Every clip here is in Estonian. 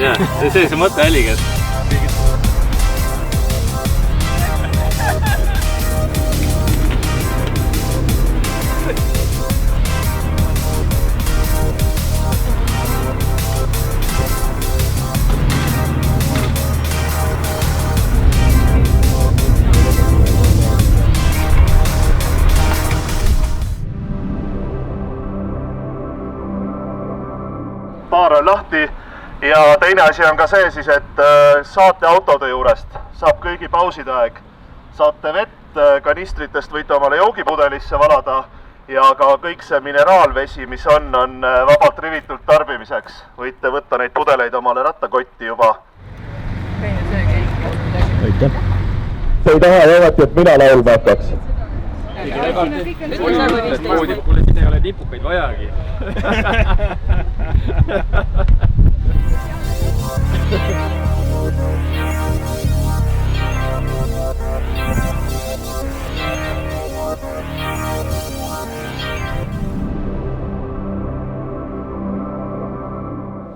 Jah, see mõte oligi, et baar on lahti ja teine asi on ka see siis, et saate autode juurest saab kõigi pauside aeg. Saate vett kanistritest, võite omale joogipudelisse valada ja ka kõik see mineraalvesi, mis on vabalt rivitult tarbimiseks. Võite võtta neid pudeleid omale rattakotti juba. Aitäh. Sa ei taha jagati, et mina laulma hakkaks. Kuule, siin ei ole tipukaid vajagi.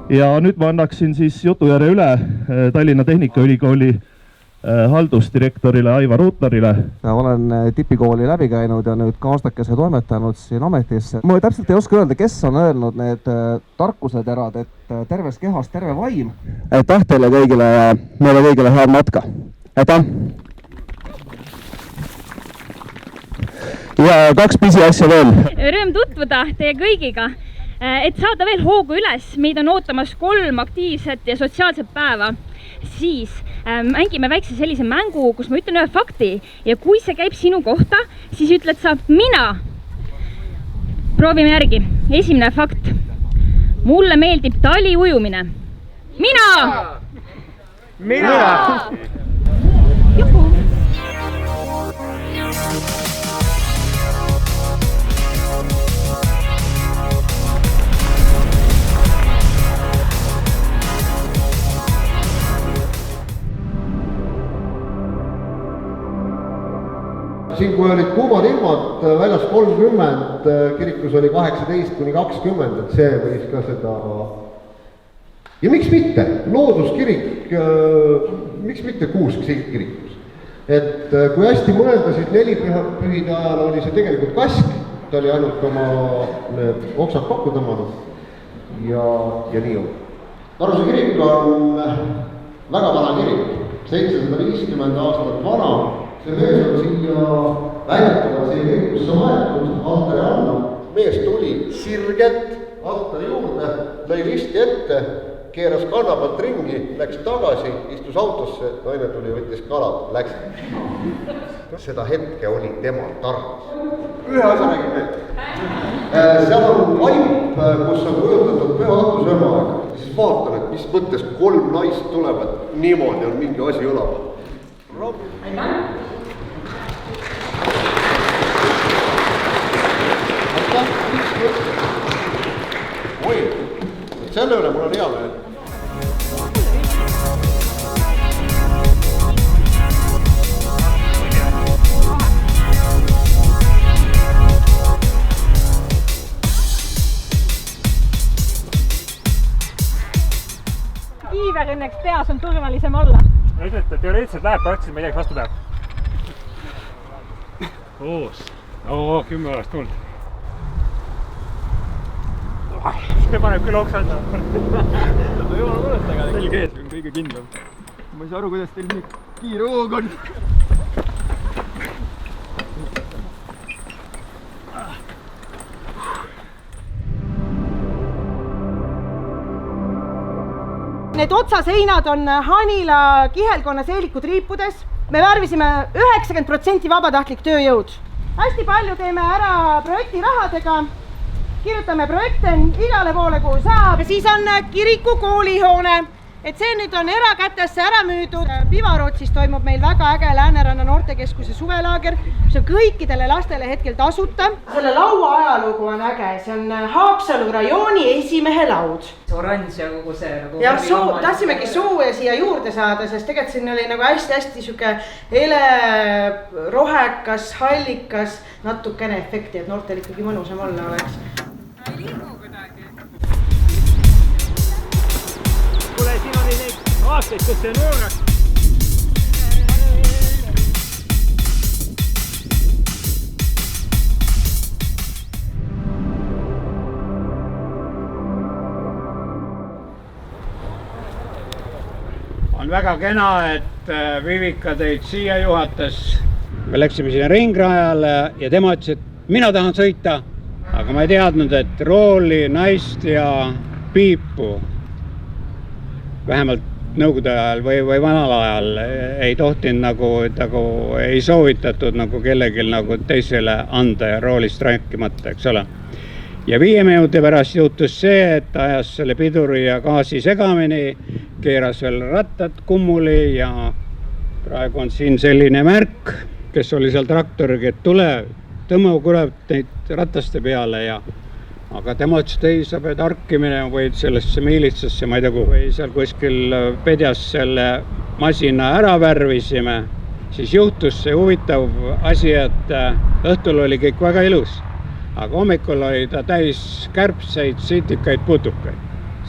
Ja nüüd ma annaksin siis jutujärje üle Tallinna Tehnikaülikooli haldusdirektorile Aivar Ruutlarile. Olen tipikooli läbi käinud ja nüüd ka aastakese toimetanud siin ametisse. Ma täpselt ei oska öelda, kes on öelnud need tarkuseterad, et terves kehas terve vaim. Aitäh teile kõigile ja meile kõigile head matka. Aitäh! Ja 2 pisiasja veel. Rõõm tutvuda teie kõigiga. Et saada veel hoogu üles, meid on ootamas 3 aktiivset ja sotsiaalset päeva. Siis mängime väikse sellise mängu, kus ma ütlen ühe fakti ja kui see käib sinu kohta, siis ütled sa mina. Proovime järgi. Esimene fakt. Mulle meeldib taliujumine. Mina! Mina! Juhu! Siin kui olid kuumad ilmad, väljas 30, kirikus oli 18–20, et see võis ka seda... Ja miks mitte? Looduskirik, miks mitte kuusk kirikus? Et kui hästi mõelda, siis 4 pühide ajal oli see tegelikult kask, ta oli ainult oma oksad kokku tõmmanud ja nii on. Taruse kirik on väga vana kirik, 750 aastat vana. See mees on siia väljatada siia kirikusse maetud altari alla. Mees tuli sirget altari juurde, lõi listi ette, keeras kanna pealt ringi, läks tagasi, istus autosse, naine tuli, võttis kalad, läks. Seda hetke oli temal tarvis. Ühe asja räägib veel. Seal on vaip, kus on kujutatud püha ahtusöömaaega. Siis vaatan, et mis mõttes 3 naist tulevad, niimoodi on mingi asi õlama. Oi, selle üle mul on hea meel. Kiiver õnneks peas on turvalisem olla. Ma ütlen, et teoreetiliselt läheb, praktiliselt ma ei tea, kas vastu peab. Oos. 10 aastat tulnud. See paneb küll oksanda. Jumala mõnest aga. Selge ees on kõige kindlam. Ma ei saa aru, kuidas teil nii kiire hoog on. Need otsaseinad on Hanila kihelkonna seelikud riipudes. Me värvisime 90% vabatahtlik tööjõud. Hästi palju teeme ära projekti rahadega. Kirjutame projekte igale poole, kuhu saab. Ja siis on kiriku koolihoone. Et see nüüd on erakätesse ära müüdud. Pivarootsis toimub meil väga äge Lääneranna noortekeskuse suvelaager, mis on kõikidele lastele hetkel tasuta. Selle laua ajalugu on äge. See on Haapsalu rajooni esimehe laud. Oranž ja kogu see nagu... Ja tahtsimegi sooja siia juurde saada, sest tegelikult siin oli nagu hästi süke ele, rohekas, hallikas, natukene efekti, et noortel ikkagi mõnusam olla oleks. kuule, siin oli neid aastaid, kus see nõunas. On väga kena, et Vivika teid siia juhatas. Me läksime sinna ringrajale ja tema ütles, et mina tahan sõita, aga ma ei teadnud, et rooli, naist ja piipu vähemalt nõukogude ajal või vanal ajal ei tohtinud nagu ei soovitatud nagu kellelgi nagu teisele anda ja roolist rääkimata, eks ole. Ja 5 minuti pärast juhtus see, et ajas selle piduri ja gaasi segamini, keeras veel rattad kummuli ja praegu on siin selline märk, kes oli seal traktoriga, et tule, tõmmu kurat neid rataste peale ja aga tema ütles, et ei, sa pead arki minema või sellesse miilitsasse, ma ei tea, kui seal kuskil Pedjas selle masina ära värvisime, siis juhtus see huvitav asi, et õhtul oli kõik väga ilus. Aga hommikul oli ta täis kärbseid, sitikaid, putukaid.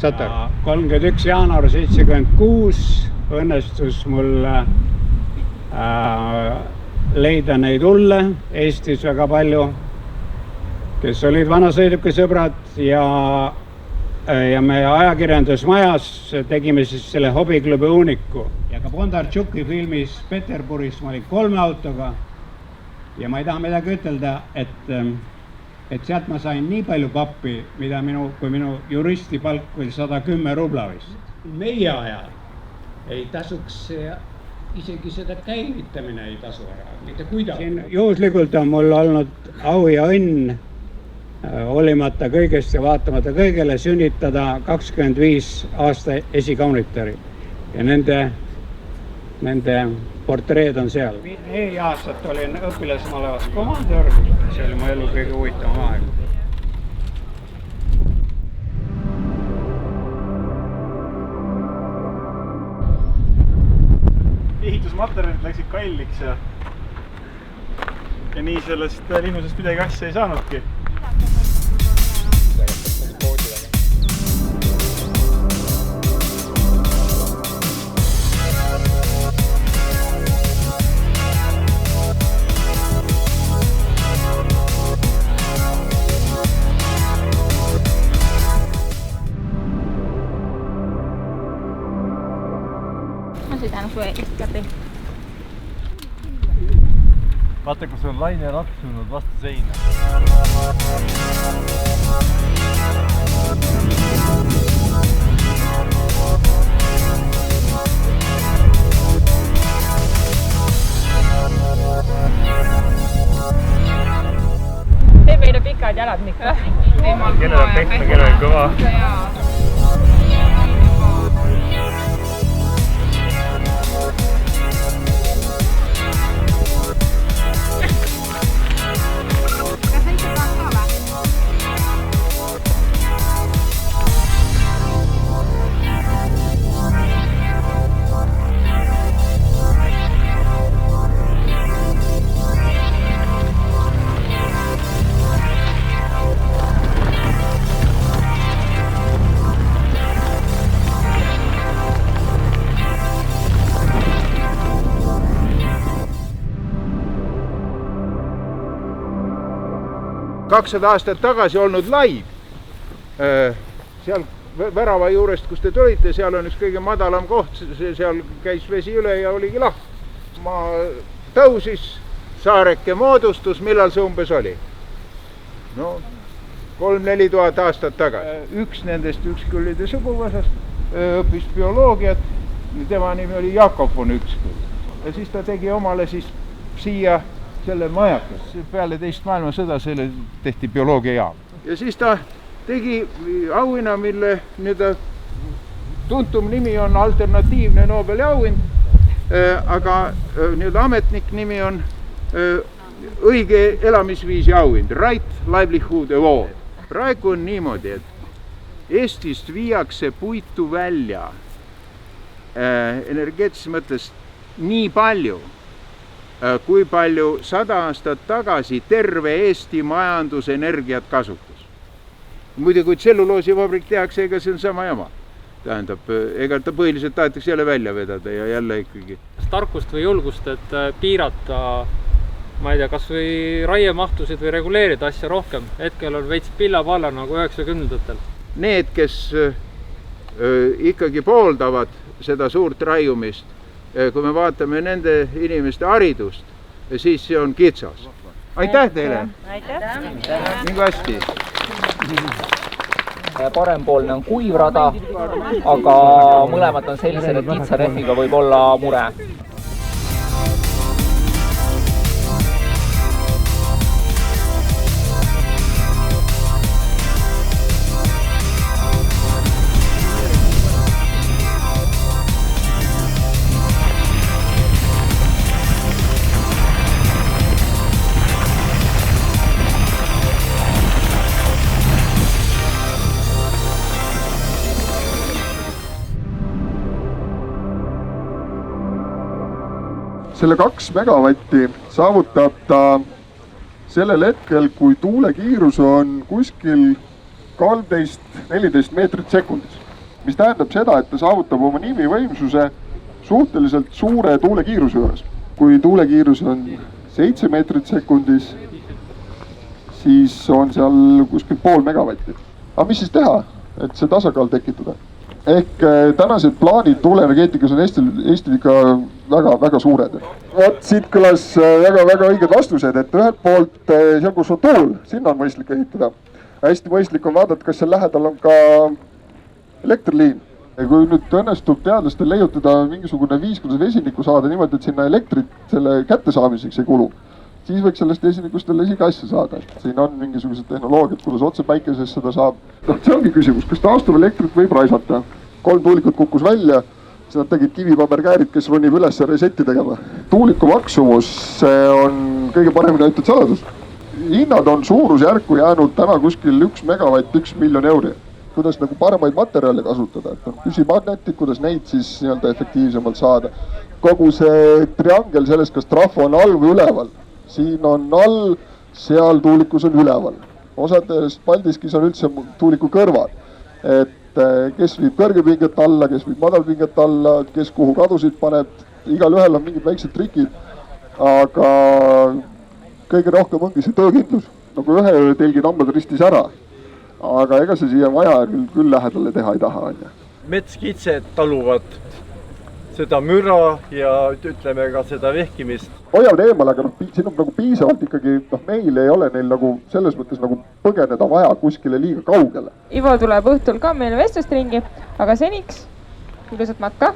Saate? 31. jaanuar 76 õnnestus mul leida neid hulle Eestis väga palju, kes olid vanasõiduki sõbrad ja me ajakirjandusmajas tegime siis selle hobiklubi Uniku. Ja ka Bondartšuki filmis Peterburis ma olin 3 autoga ja ma ei taha midagi ütelda, et sealt ma sain nii palju pappi, kui minu juristi palk oli 110 rubla vist. Meie ajal ei tasuks isegi seda käivitamine ei tasu ära, mitte kuidagi. Juhuslikult on mul olnud au ja õnn, olimata kõigest ja vaatamata kõigele, sünnitada 25 aasta esikaunitari ja nende portreed on seal. 4 aastat olin õpilasmalevas komandör, see oli mu elu kõige huvitavam aeg. Ehitusmaterjalid läksid kalliks ja nii sellest linnusest midagi asja ei saanudki. Vaata, kus on laine raksunud vastu seina. Tee meile pikad jalad, Mikko. Kellel on pehme, kellel on kõva. ...200 aastat tagasi olnud laib. Seal värava juurest, kus te tulite, seal on üks kõige madalam koht, seal käis vesi üle ja oligi lahk. Maa tõusis, saareke moodustus, millal see umbes oli? No, 3-4 tuhat aastat tagasi. Üks nendest Üksküllide suguvõsast õppis bioloogiat, tema nimi oli Jakob von Üksküll. Ja siis ta tegi omale siis siia selle majakas. Peale teist maailmasõda selle tehti bioloogiajaam. Ja siis ta tegi auhinna, mille tuntum nimi on alternatiivne Nobeli auhind, aga ametnik nimi on õige elamisviisi auhind, Right Livelihood Award. Praegu on niimoodi, et Eestist viiakse puitu välja energeetilises mõttes nii palju, kui palju 100 aastat tagasi terve Eesti majandusenergiat kasutas. Muide, kui tselluloosivabrik tehakse, ega see on sama jama. tähendab, ega ta põhiliselt tahetakse jälle välja vedada ja jälle ikkagi. Tarkust või julgust, et piirata, ma ei tea, kas või raiemahtusid või reguleerida asja rohkem. Hetkel on veits pilla-palla nagu 90-ndatel. Need, kes ikkagi pooldavad seda suurt raiumist, kui me vaatame nende inimeste haridust, siis see on kitsas. Aitäh teile! Aitäh! Nii hästi! Parempoolne on kuivrada, aga mõlemad on sellised, et kitsarehviga võib olla mure. Selle 2 megavatti saavutab ta sellel hetkel, kui tuulekiirus on kuskil 13-14 meetrit sekundis. Mis tähendab seda, et ta saavutab oma nimivõimsuse suhteliselt suure tuulekiiruse juures. Kui tuulekiirus on 7 meetrit sekundis, siis on seal kuskil pool megavatti. Aga mis siis teha, et see tasakaal tekitada? Ehk tänased plaanid tuuleenergeetikas on Eestil ikka väga suured. Vot siit kõlas väga õiged vastused, et ühelt poolt seal, kus on tuul, sinna on mõistlik ehitada. Hästi mõistlik on vaadata, kas seal lähedal on ka elektriliin. Kui nüüd õnnestub teadlastel leiutada mingisugune viis, kuidas vesinikku saada niimoodi, et sinna elektrit selle kättesaamiseks ei kulu, siis võiks sellest vesinikust veel isegi asja saada. Siin on mingisugused tehnoloogiad, kuidas otse päikeses seda saab. See ongi küsimus, kas taastuv elektrit võib raisata? 3 tuulikut kukkus välja, siis nad tegid kivipaberkäärid, kes ronib üles resetti tegema. Tuuliku maksumus on kõige paremini näitud saladus. Hinnad on suurusjärku jäänud täna kuskil 1 megavatt 1 miljon euri. Kuidas nagu paremaid materjale kasutada, et püsimagnetid, kuidas neid siis nii-öelda efektiivsemalt saada. Kogu see triangel sellest, kas trafo on all või üleval. Siin on all, seal tuulikus on üleval. Osades Paldiskis on üldse tuuliku kõrvad. Et kes viib kõrgepinget alla, kes viib madalpinget alla, kes kuhu kadusid paneb. Igal ühel on mingid väiksed trikid, aga kõige rohkem ongi see töökindlus. Nagu ühe telgi tambad ristis ära, aga ega see siia maja küll lähedale teha ei taha. Metskitsed taluvad seda müra ja ütleme ka seda vehkimist. Hoiavad eemal, aga siin on nagu piisavalt ikkagi, meil ei ole neil nagu selles mõttes nagu põgeneda vaja kuskile liiga kaugele. Ivo tuleb õhtul ka meile vestlustringi, aga seniks ilusat matka.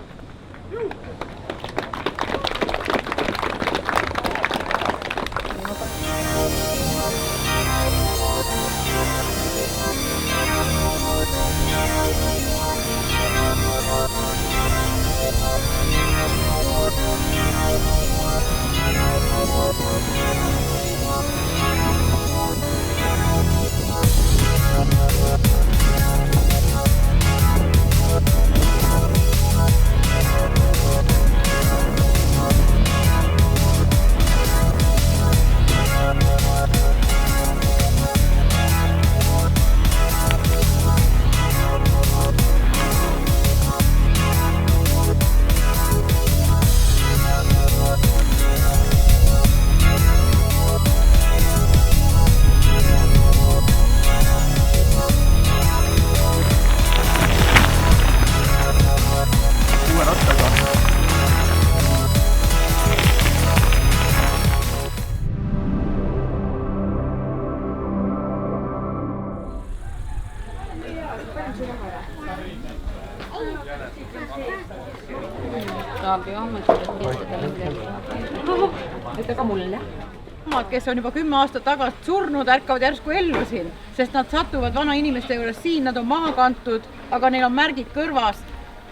Kes on juba 10 aastat tagasi surnud, ärkavad järsku ellu siin, sest nad satuvad vana inimeste juures siin, nad on maha kantud, aga neil on märgid kõrvas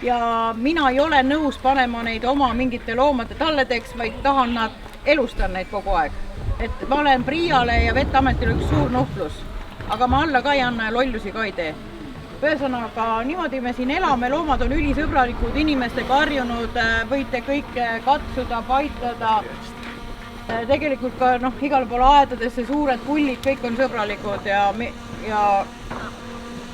ja mina ei ole nõus panema neid oma mingite loomade talledeks, vaid tahan nad, elustan neid kogu aeg. Et ma olen Priiale ja Veteametile üks suur nuhtlus, aga ma alla ka ei anna ja lollusi ka ei tee. Ühesõnaga, niimoodi me siin elame, loomad on ülisõbralikud, inimestega harjunud, võite kõike katsuda, paitada. Tegelikult ka igal pool aedadesse suured pullid, kõik on sõbralikud ja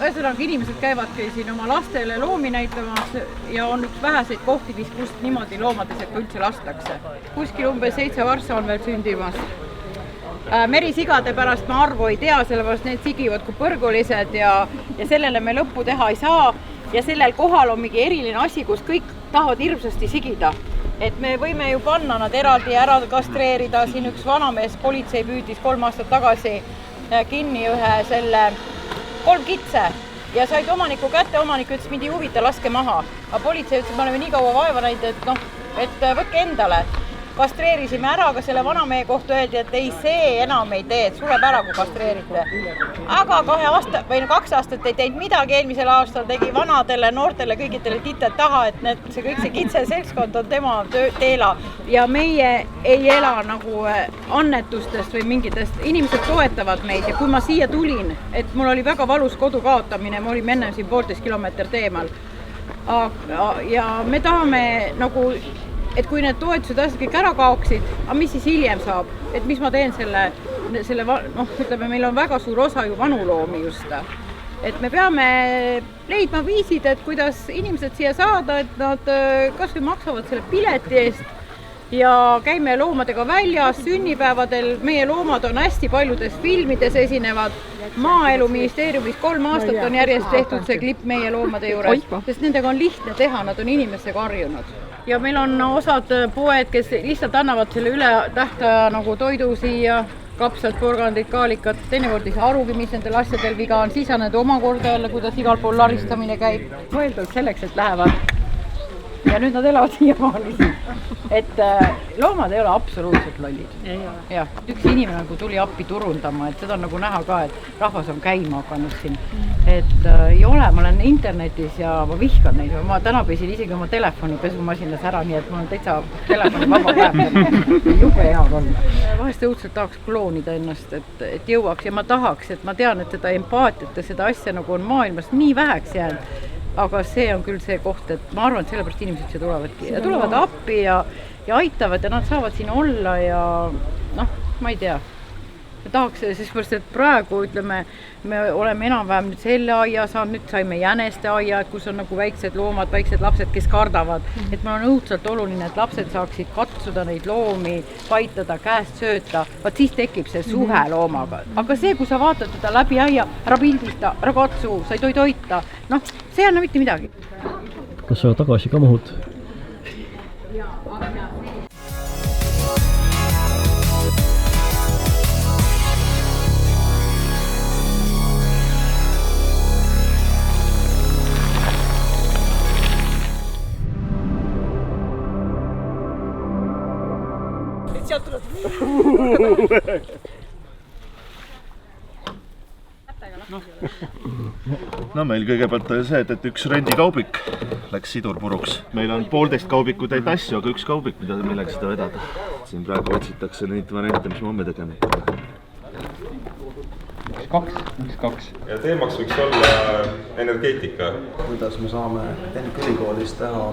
ühesõnaga inimesed käivadki siin oma lastele loomi näitamas ja on üks väheseid kohti, kus niimoodi loomade sekka üldse lastakse. Kuskil umbes 7 varsa on veel sündimas. Merisigade pärast ma arvu ei tea, sellepärast need sigivad kui põrgulised ja sellele me lõppu teha ei saa. Ja sellel kohal on mingi eriline asi, kus kõik tahavad hirmsasti sigida. Et me võime ju panna nad eraldi ära kastreerida. Siin üks vanamees politsei püüdis 3 aastat tagasi kinni ühe selle 3 kitse ja said omaniku kätte, omanik ütles, mind ei huvita, laske maha. Aga politsei ütles, et me oleme nii kaua vaeva näinud, et võtke endale. Kastreerisime ära, aga selle vanamehe kohta öeldi, et ei, see enam ei tee, et sureb ära, kui kastreerite. Aga 2 aastat ei teinud midagi, eelmisel aastal tegi vanadele, noortele, kõigitele tited taha, et kõik see kitse seltskond on tema teela ja meie ei ela nagu annetustest või mingitest, inimesed toetavad meid ja kui ma siia tulin, et mul oli väga valus kodu kaotamine, me olime enne siin 1,5 kilomeetrit eemal ja me tahame nagu et kui need toetused asjad kõik ära kaoksid, aga mis siis hiljem saab? Et mis ma teen selle ütleme, meil on väga suur osa ju vanuloomi just. Et me peame leidma viisid, et kuidas inimesed siia saada, et nad kas või maksavad selle pileti eest ja käime loomadega väljas sünnipäevadel. Meie loomad on hästi paljudes filmides esinevad. Maaeluministeeriumis 3 aastat on järjest tehtud see klipp meie loomade juures, sest nendega on lihtne teha, nad on inimestega harjunud. Ja meil on osad poed, kes lihtsalt annavad selle üle tähtaja nagu toidu siia, kapsad, porgandid, kaalikad, teinekord ei saa arugi, mis nendel asjadel viga on, siis on need omakorda jälle, kuidas igal pool laristamine käib. Mõeldud selleks, et lähevad ja nüüd nad elavad siiamaani. Et loomad ei ole absoluutselt lollid. Ja, üks inimene nagu tuli appi turundama, et seda on nagu näha ka, et rahvas on käima hakanud siin. Et ei ole, ma olen internetis ja ma vihkan neid. Ma täna pesin isegi oma telefoni pesumasinas ära, nii et mul on täitsa telefoni vaba päev. Jube hea on. Vahest õudselt tahaks kloonida ennast, et jõuaks ja ma tahaks, et ma tean, et seda empaatiat ja seda asja nagu on maailmas nii väheks jäänud. Aga see on küll see koht, et ma arvan, et sellepärast inimesed siia tulevadki ja tulevad appi ja aitavad ja nad saavad siin olla ja ma ei tea. Ma tahaks, sest et praegu ütleme, me oleme enam-vähem nüüd selle aia saanud, nüüd saime jäneste aia, kus on nagu väiksed loomad, väiksed lapsed, kes kardavad. Et meil on õudselt oluline, et lapsed saaksid katsuda neid loomi, paitada, käest sööta. Vaat siis tekib see suhe loomaga. Aga see, kui sa vaatad teda läbi aia, ära pildista, ära katsu, sa ei toita. See ei anna mitte midagi. Kas sa tagasi ka mahud? Sealt tuleb. No meil kõigepealt oli see, et üks rendikaubik läks sidurpuruks. Meil on 1,5 kaubiku täit asju, aga 1 kaubik, millega seda vedada. Siin praegu otsitakse neid variante, mis me homme tegema. 2. Ja teemaks võiks olla energeetika. Kuidas me saame Tehnikaülikoolist teha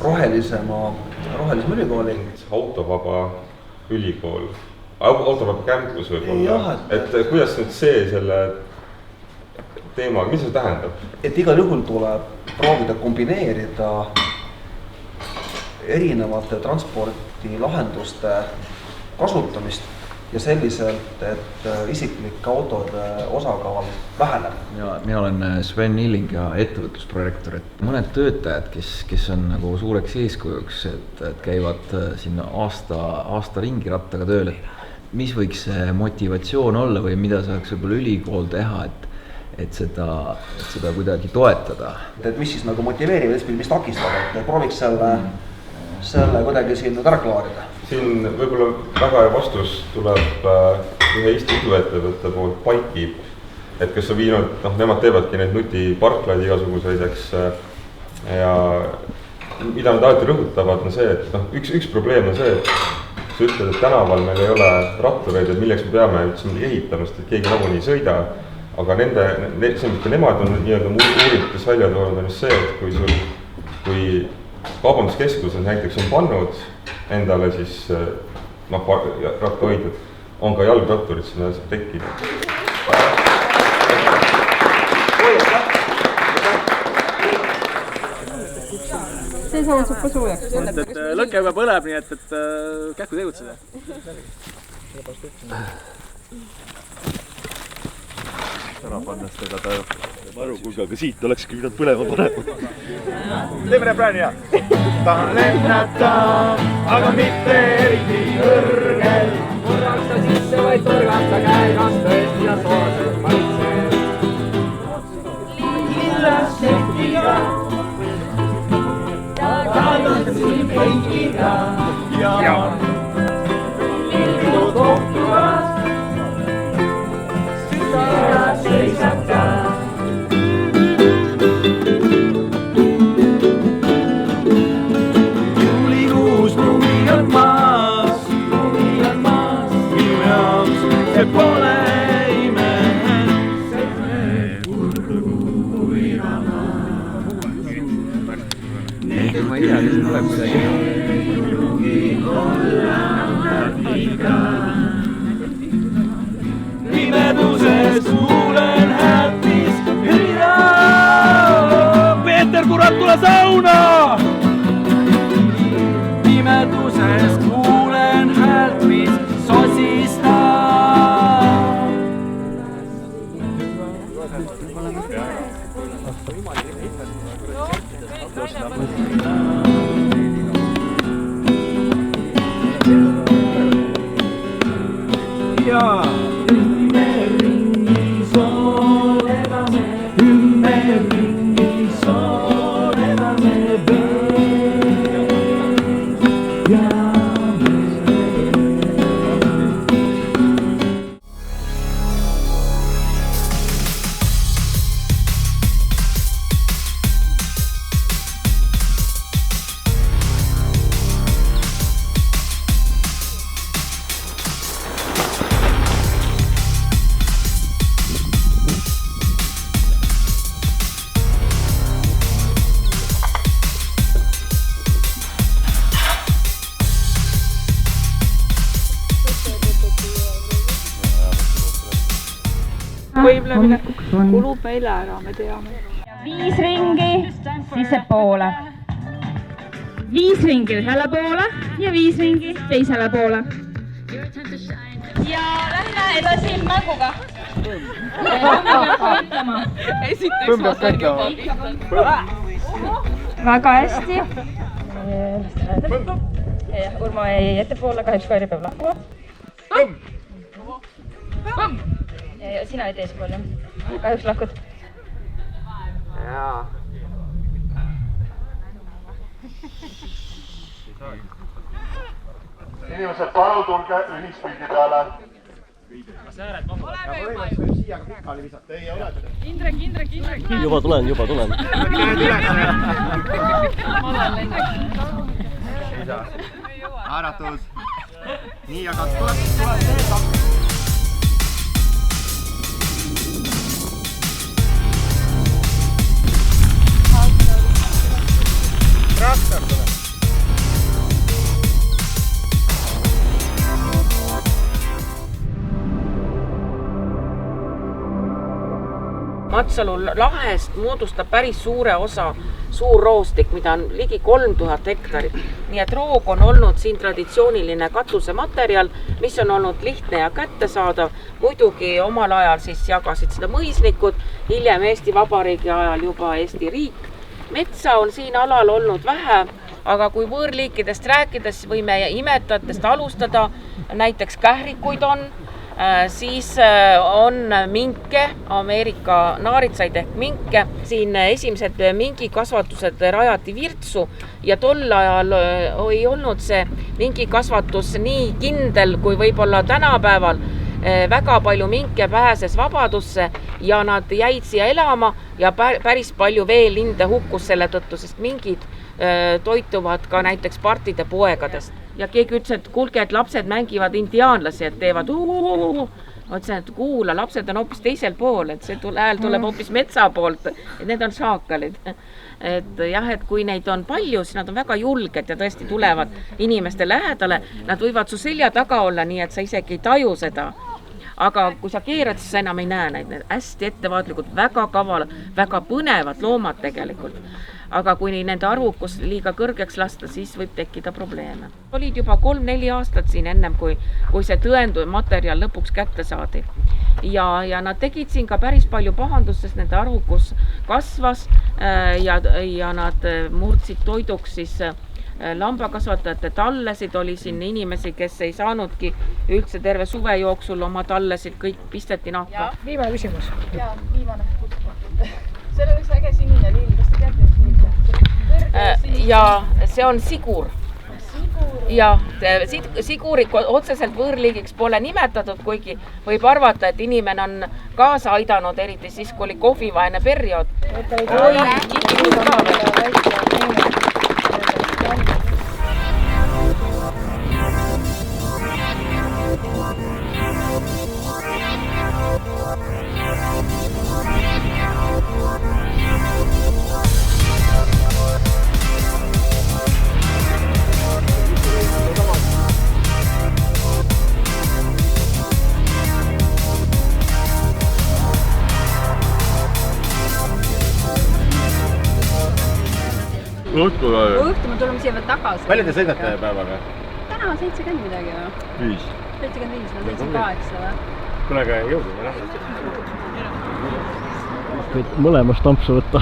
rohelisema ülikooli? Autovaba ülikool. Autovaba campus võib olla. Et kuidas nüüd see selle teemaga, mis see tähendab? Et igal juhul tuleb proovida kombineerida erinevate transpordilahenduste kasutamist ja selliselt, et isiklike autode osakaal väheneb. Mina olen Sven Illing ja ettevõtlusprojektor, et mõned töötajad, kes on nagu suureks eeskujuks, et käivad sinna aasta ringi rattaga tööle. Mis võiks see motivatsioon olla või mida saaks võib-olla ülikool teha, et seda kuidagi toetada? Et mis siis nagu motiveerib, mis takistab, et prooviks selle kuidagi siin ära klaarida? Siin võib-olla väga hea vastus tuleb ühe Eesti iduettevõtte poolt Bikekeep, et kes on viinud, nemad teevadki neid nutiparklaid igasuguseid, ja mida nad alati rõhutavad on see, et üks probleem on see, et sa ütled, et tänaval meil ei ole rattureid, et milleks me peame üldse midagi ehitamast, et keegi nagunii ei sõida, aga nemad on uuringutes välja toonud on just see, et kui kaubanduskeskus näiteks on pannud endale siis rattahoidjad, on ka jalgratturid sinna tekkinud. see saab suppa soojaks. Lõkke juba põleb, nii et kähku tegutseda. Ära pannes teda ta aru, kuulge, aga siit olekski pidanud põlema panema. Teeme refrääni ja. Tahan lennata, aga mitte eriti kõrgel. Korraks ta sisse, vaid torgab ta käegas tõesti ja sooseb maitseb. Lillas sektiga, tagandasin kõigiga ja lillu kohtuvad. Juulikuus lumi on maas, minu jaoks see pole ime. Ma ei tea, kes tuleb see. Pimeduses kuulen häält, mis hüüab. Peeter, kurat, tule sauna! Pimeduses kuulen häält, mis sosistab. Ja võimlemine kulub meile ära, me teame. 5 ringi sissepoole. 5 ringi ühele poole ja 5 ringi teisele poole. Ja lähme edasi mänguga. Väga hästi. Urmo jäi ettepoole, kahjuks Kairi peab lahkuma. Ja sina ei tees palju. Kahjuks lahkud. Jaa. Inimesed, palun tulge ühispildi peale. Indrek. Juba tulen. Haaratus. Nii, aga tuleb see samm. Traktor tuleb. Matsalu lahest moodustab päris suure osa suur roostik, mida on ligi 3000 hektarit. Nii et roog on olnud siin traditsiooniline katusematerjal, mis on olnud lihtne ja kättesaadav. Muidugi omal ajal siis jagasid seda mõisnikud, hiljem Eesti Vabariigi ajal juba Eesti riik. Metsa on siin alal olnud vähe, aga kui võõrliikidest rääkides võime imetajatest alustada, näiteks kährikuid on, siis on minke, Ameerika naaritsaid ehk minke. Siin esimesed mingikasvatused rajati Virtsu ja tol ajal ei olnud see mingikasvatus nii kindel kui võib-olla tänapäeval. Väga palju minke pääses vabadusse ja nad jäid siia elama ja päris palju veelinde hukkus selle tõttu, sest mingid toituvad ka näiteks partide poegadest. Ja keegi ütles, et kuulge, et lapsed mängivad indiaanlasi, et teevad Otsen, et kuula, lapsed on hoopis teisel pool, et see hääl tuleb hoopis metsa poolt, et need on šaakalid. Et jah, et kui neid on palju, siis nad on väga julged ja tõesti tulevad inimeste lähedale. Nad võivad su selja taga olla, nii et sa isegi ei taju seda. aga kui sa keerad, siis sa enam ei näe neid, need hästi ettevaatlikud, väga kavalad, väga põnevad loomad tegelikult. Aga kui nende arvukus liiga kõrgeks lasta, siis võib tekkida probleeme. Olid juba 3-4 aastat siin ennem, kui see tõendumaterjal lõpuks kätte saadi. Ja nad tegid siin ka päris palju pahandust, sest nende arvukus kasvas ja nad murdsid toiduks siis lambakasvatajate tallesid, oli siin inimesi, kes ei saanudki üldse terve suve jooksul oma tallesid, kõik pisteti nahka. Viimane küsimus. Jaa, viimane. Selle üks äge sinine lill, kas te teate, mis lill see? Ja see on sigur. Ja sigurit otseselt võõrliigiks pole nimetatud, kuigi võib arvata, et inimene on kaasa aidanud, eriti siis, kui oli kohvivaene periood. Õhtu me tuleme siia veel tagasi. Palju te sõidate päevaga? Täna 70 midagi või? 5. 75, 78 või? Kuule, aga jõudu või noh? Võid mõlemast tampsu võtta.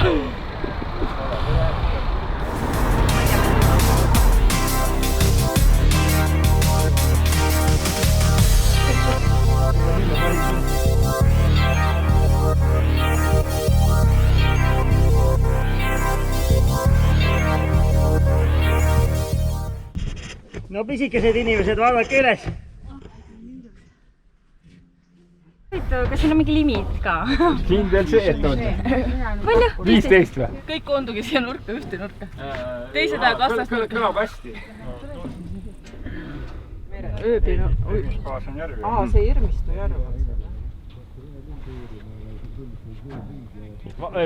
No pisikesed inimesed, vaadake üles. Kas siin on mingi limit ka? Siin veel see, et on. Palju? 15 või? Kõik koondugi siia nurka, ühte nurka. Teised ajad vastast nurka. Kõlab hästi. Ööpil on... see Irmistu järv.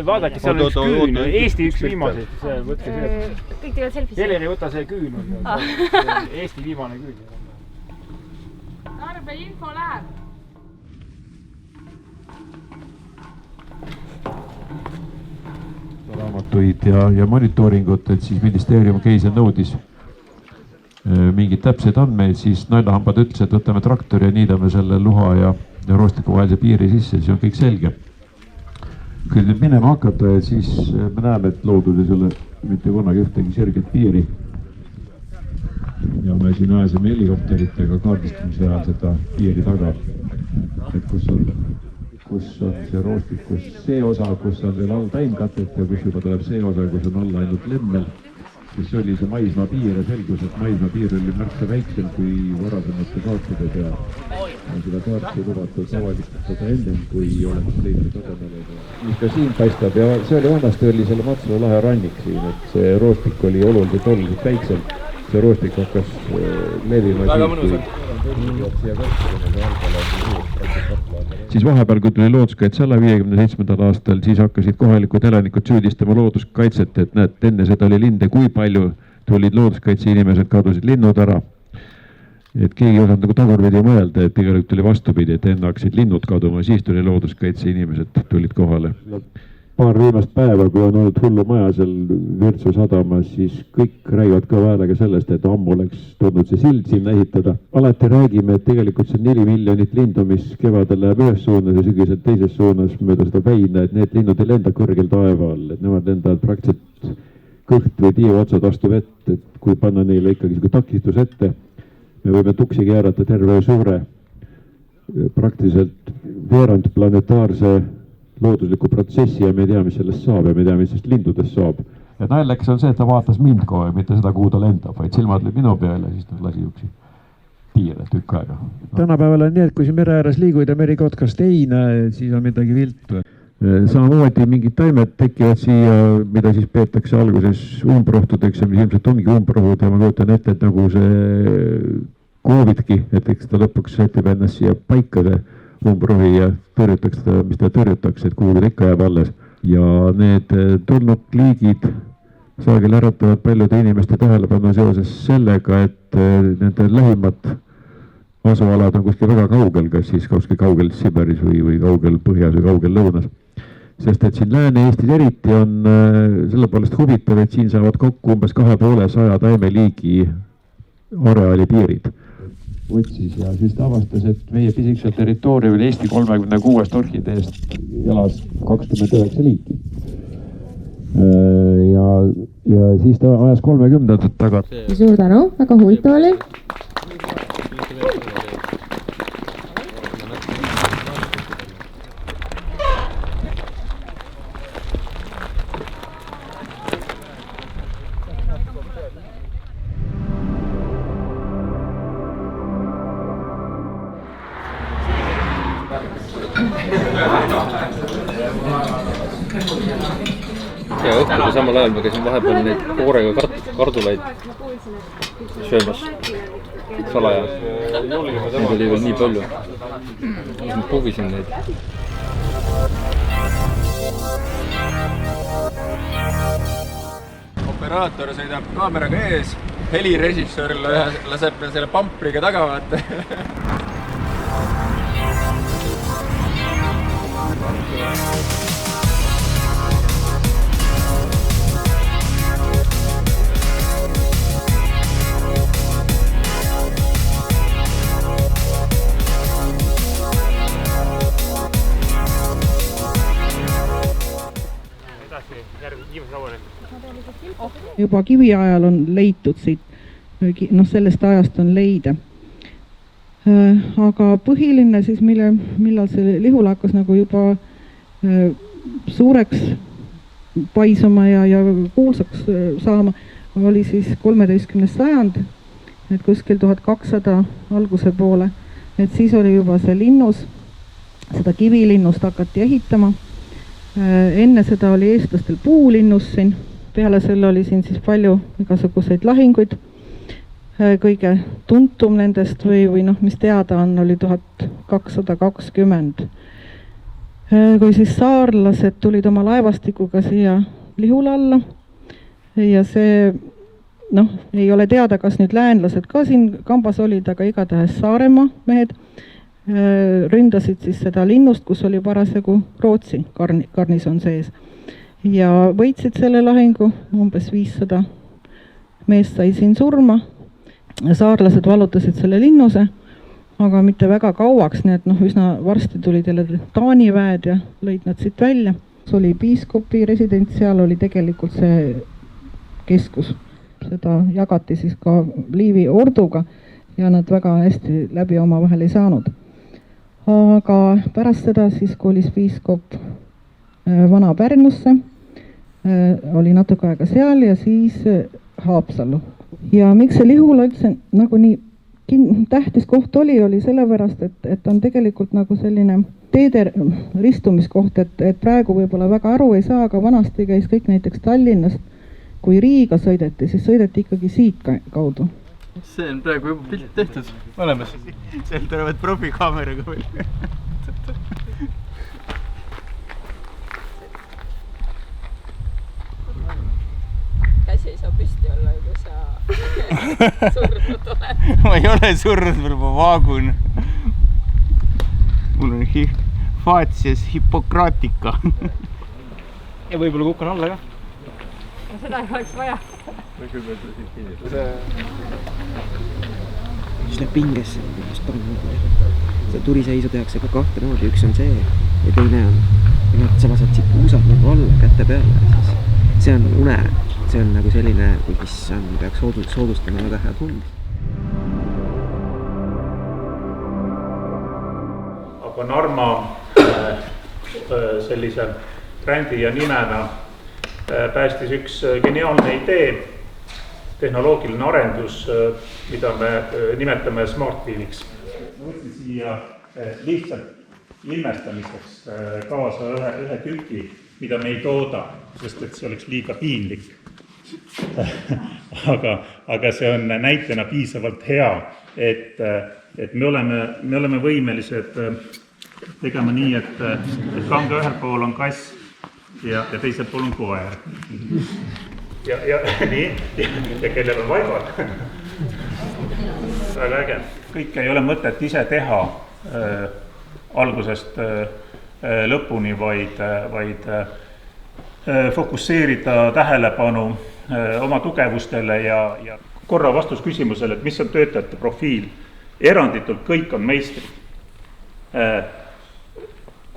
Vaadake, seal on üks küün, Eesti üks viimaseid. Võtke see. Kõik teevad selfie. Heleri võta see küün. Eesti viimane küün. Tarbe info läheb. Raamatuid ja monitooringut, et siis ministeerium käis ja nõudis mingid täpsed andmeid, siis naljahambad ütles, et võtame traktori ja niidame selle luha ja roostiku vahelise piiri sisse, siis on kõik selge. Kui nüüd minema hakata, siis me näeme, et looduses ei ole mitte kunagi ühtegi sirget piiri. Ja me siin aesime helikopteritega kaardistamise ajal seda piiri taga, et kus on see roostik, kus see osa, kus on veel all taimkatet ja kus juba tuleb see osa, kus on all ainult lemmel. Siis oli see maismaa piir ja selgus, et maismaa piir oli märksa väiksem kui varasemate kaartide ja seda kaarti lubatud avalikustada ennem, kui oleks leidnud tasemele. Mis ka siin paistab ja see oli vanasti oli selle Matsalu lahe rannik siin, et see roostik oli oluliselt väiksem. See roostik hakkas levima siis vahepeal, kui tuli looduskaitse alla 57. aastal, siis hakkasid kohalikud elanikud süüdistama looduskaitset, et näed, enne seda oli linde, kui palju tulid looduskaitse inimesed, kadusid linnud ära. Et keegi osanud nagu tagurpidi mõelda, et tegelikult tuli vastupidi, et enne hakkasid linnud kaduma, siis tuli looduskaitse inimesed tulid kohale. Paar viimast päeva, kui on olnud hullu maja seal Virtsu sadamas, siis kõik räägivad ka häälega sellest, et ammu oleks tulnud see sild sinna ehitada. Alati räägime, et tegelikult see 4 miljonit lindu, mis kevadel läheb ühes suunas ja sügisel teises suunas mööda seda väina, et need linnud ei lenda kõrgel taeva all, et nemad lendavad praktiliselt kõht või tiiva otsad vastu vett, et kui panna neile ikkagi takistus ette, me võime tuksi keerata terve suure praktiliselt veerand planetaarse loodusliku protsessi ja me ei tea, mis sellest saab ja me ei tea, mis sellest lindudest saab. Ja naljakas on see, et ta vaatas mind kohe, mitte seda, kuhu ta lendab, vaid silmad olid minu peale, siis ta lasi juksi tiire tükk aega. Tänapäeval on nii, et kui siin mere ääres liiguid ja merikotkast ei näe, siis on midagi viltu. Samamoodi mingid taimed tekivad siia, mida siis peetakse alguses umbrohtudeks ja mis ilmselt ongi umbrohud ja ma kujutan ette, et nagu see koovidki, et eks ta lõpuks sätib ennast siia paika see umbrohi ja tõrjutaks seda, mis ta tõrjutakse, et kuhu ta ikka jääb alles. Ja need tulnukliigid sageli äratavad paljude inimeste tähelepanu seoses sellega, et nende lähimad asualad on kuskil väga kaugel, kas siis kuskil kaugel Siberis või kaugel põhjas või kaugel lõunas. Sest et siin Lääne-Eestis eriti on selle poolest huvitav, et siin saavad kokku umbes 250 taimeliigi areaali piirid. Otsis ja siis ta avastas, et meie pisikesel territooriumil Eesti 36 orhideest elas 29 liiki. Ja siis ta ajas 30 taga. Suur tänu, väga huvitav oli. Ja õhtul samal ajal ma käisin vahepeal neid koorega kardulaid söömas salaja. Neid oli veel nii palju. Ma puhvisin neid. Operaator sõidab kaameraga ees, helirežissöör laseb selle pampriga taga vaata. Juba kiviajal on leitud siit, sellest ajast on leide. Aga põhiline siis, millal see Lihula hakkas nagu juba suureks paisuma ja kuulsaks saama, oli siis 13. sajand, et kuskil 1200 alguse poole. Et siis oli juba see linnus, seda kivilinnust hakati ehitama. Enne seda oli eestlastel puulinnus siin. Peale selle oli siin siis palju igasuguseid lahinguid. Kõige tuntum nendest või mis teada on, oli 1220. Kui siis saarlased tulid oma laevastikuga siia Lihula alla ja see, ei ole teada, kas nüüd läänlased ka siin kambas olid, aga igatahes Saaremaa mehed ründasid siis seda linnust, kus oli parasjagu Rootsi garnison sees. Ja võitsid selle lahingu, umbes 500 meest sai siin surma. Saarlased vallutasid selle linnuse, aga mitte väga kauaks, nii et üsna varsti tulid jälle Taani väed ja lõid nad siit välja. See oli piiskopi resident, seal oli tegelikult see keskus. Seda jagati siis ka Liivi orduga ja nad väga hästi läbi oma vahel ei saanud. Aga pärast seda siis kolis piiskop Vana-Pärnusse, oli natuke aega seal ja siis Haapsallu. Ja miks see Lihula üldse nagu nii tähtis koht oli sellepärast, et on tegelikult nagu selline teede ristumiskoht, et praegu võib-olla väga aru ei saa, aga vanasti käis kõik näiteks Tallinnast, kui Riiga sõideti, siis sõideti ikkagi siit kaudu. See on praegu juba pilt tehtud olemas. Seal tulevad profikaameraga veel. Käsi ei saa püsti olla, kui sa surnud oled. Ma ei ole surnud, ma vaagun. Mul on faatias Hippokraatika. Ja võib-olla kukkan alla ka. Seda ei oleks vaja. Siis läheb pingesse, seda turiseisu tehakse ka kahte moodi, üks on see ja teine on, sa lased siit puusad nagu alla kätte peale ja siis see on une, see on nagu selline, mis peaks soodustama väga hea tund. Aga Narma sellise brändi ja nimena päästis üks geniaalne idee, tehnoloogiline arendus, mida me nimetame SmartWheeliks. Võtsin siia lihtsalt ilmestamiseks kaasa ühe tüki, mida me ei tooda, sest et see oleks liiga piinlik. aga see on näitena piisavalt hea, et me oleme võimelised tegema nii, et kanga ühel pool on kass ja teisel pool on koer. Ja kellel on vaibad. Väga äge. kõike ei ole mõtet ise teha algusest lõpuni, vaid fokusseerida tähelepanu oma tugevustele ja korra vastus küsimusele, et mis on töötajate profiil. Eranditult kõik on meistrid.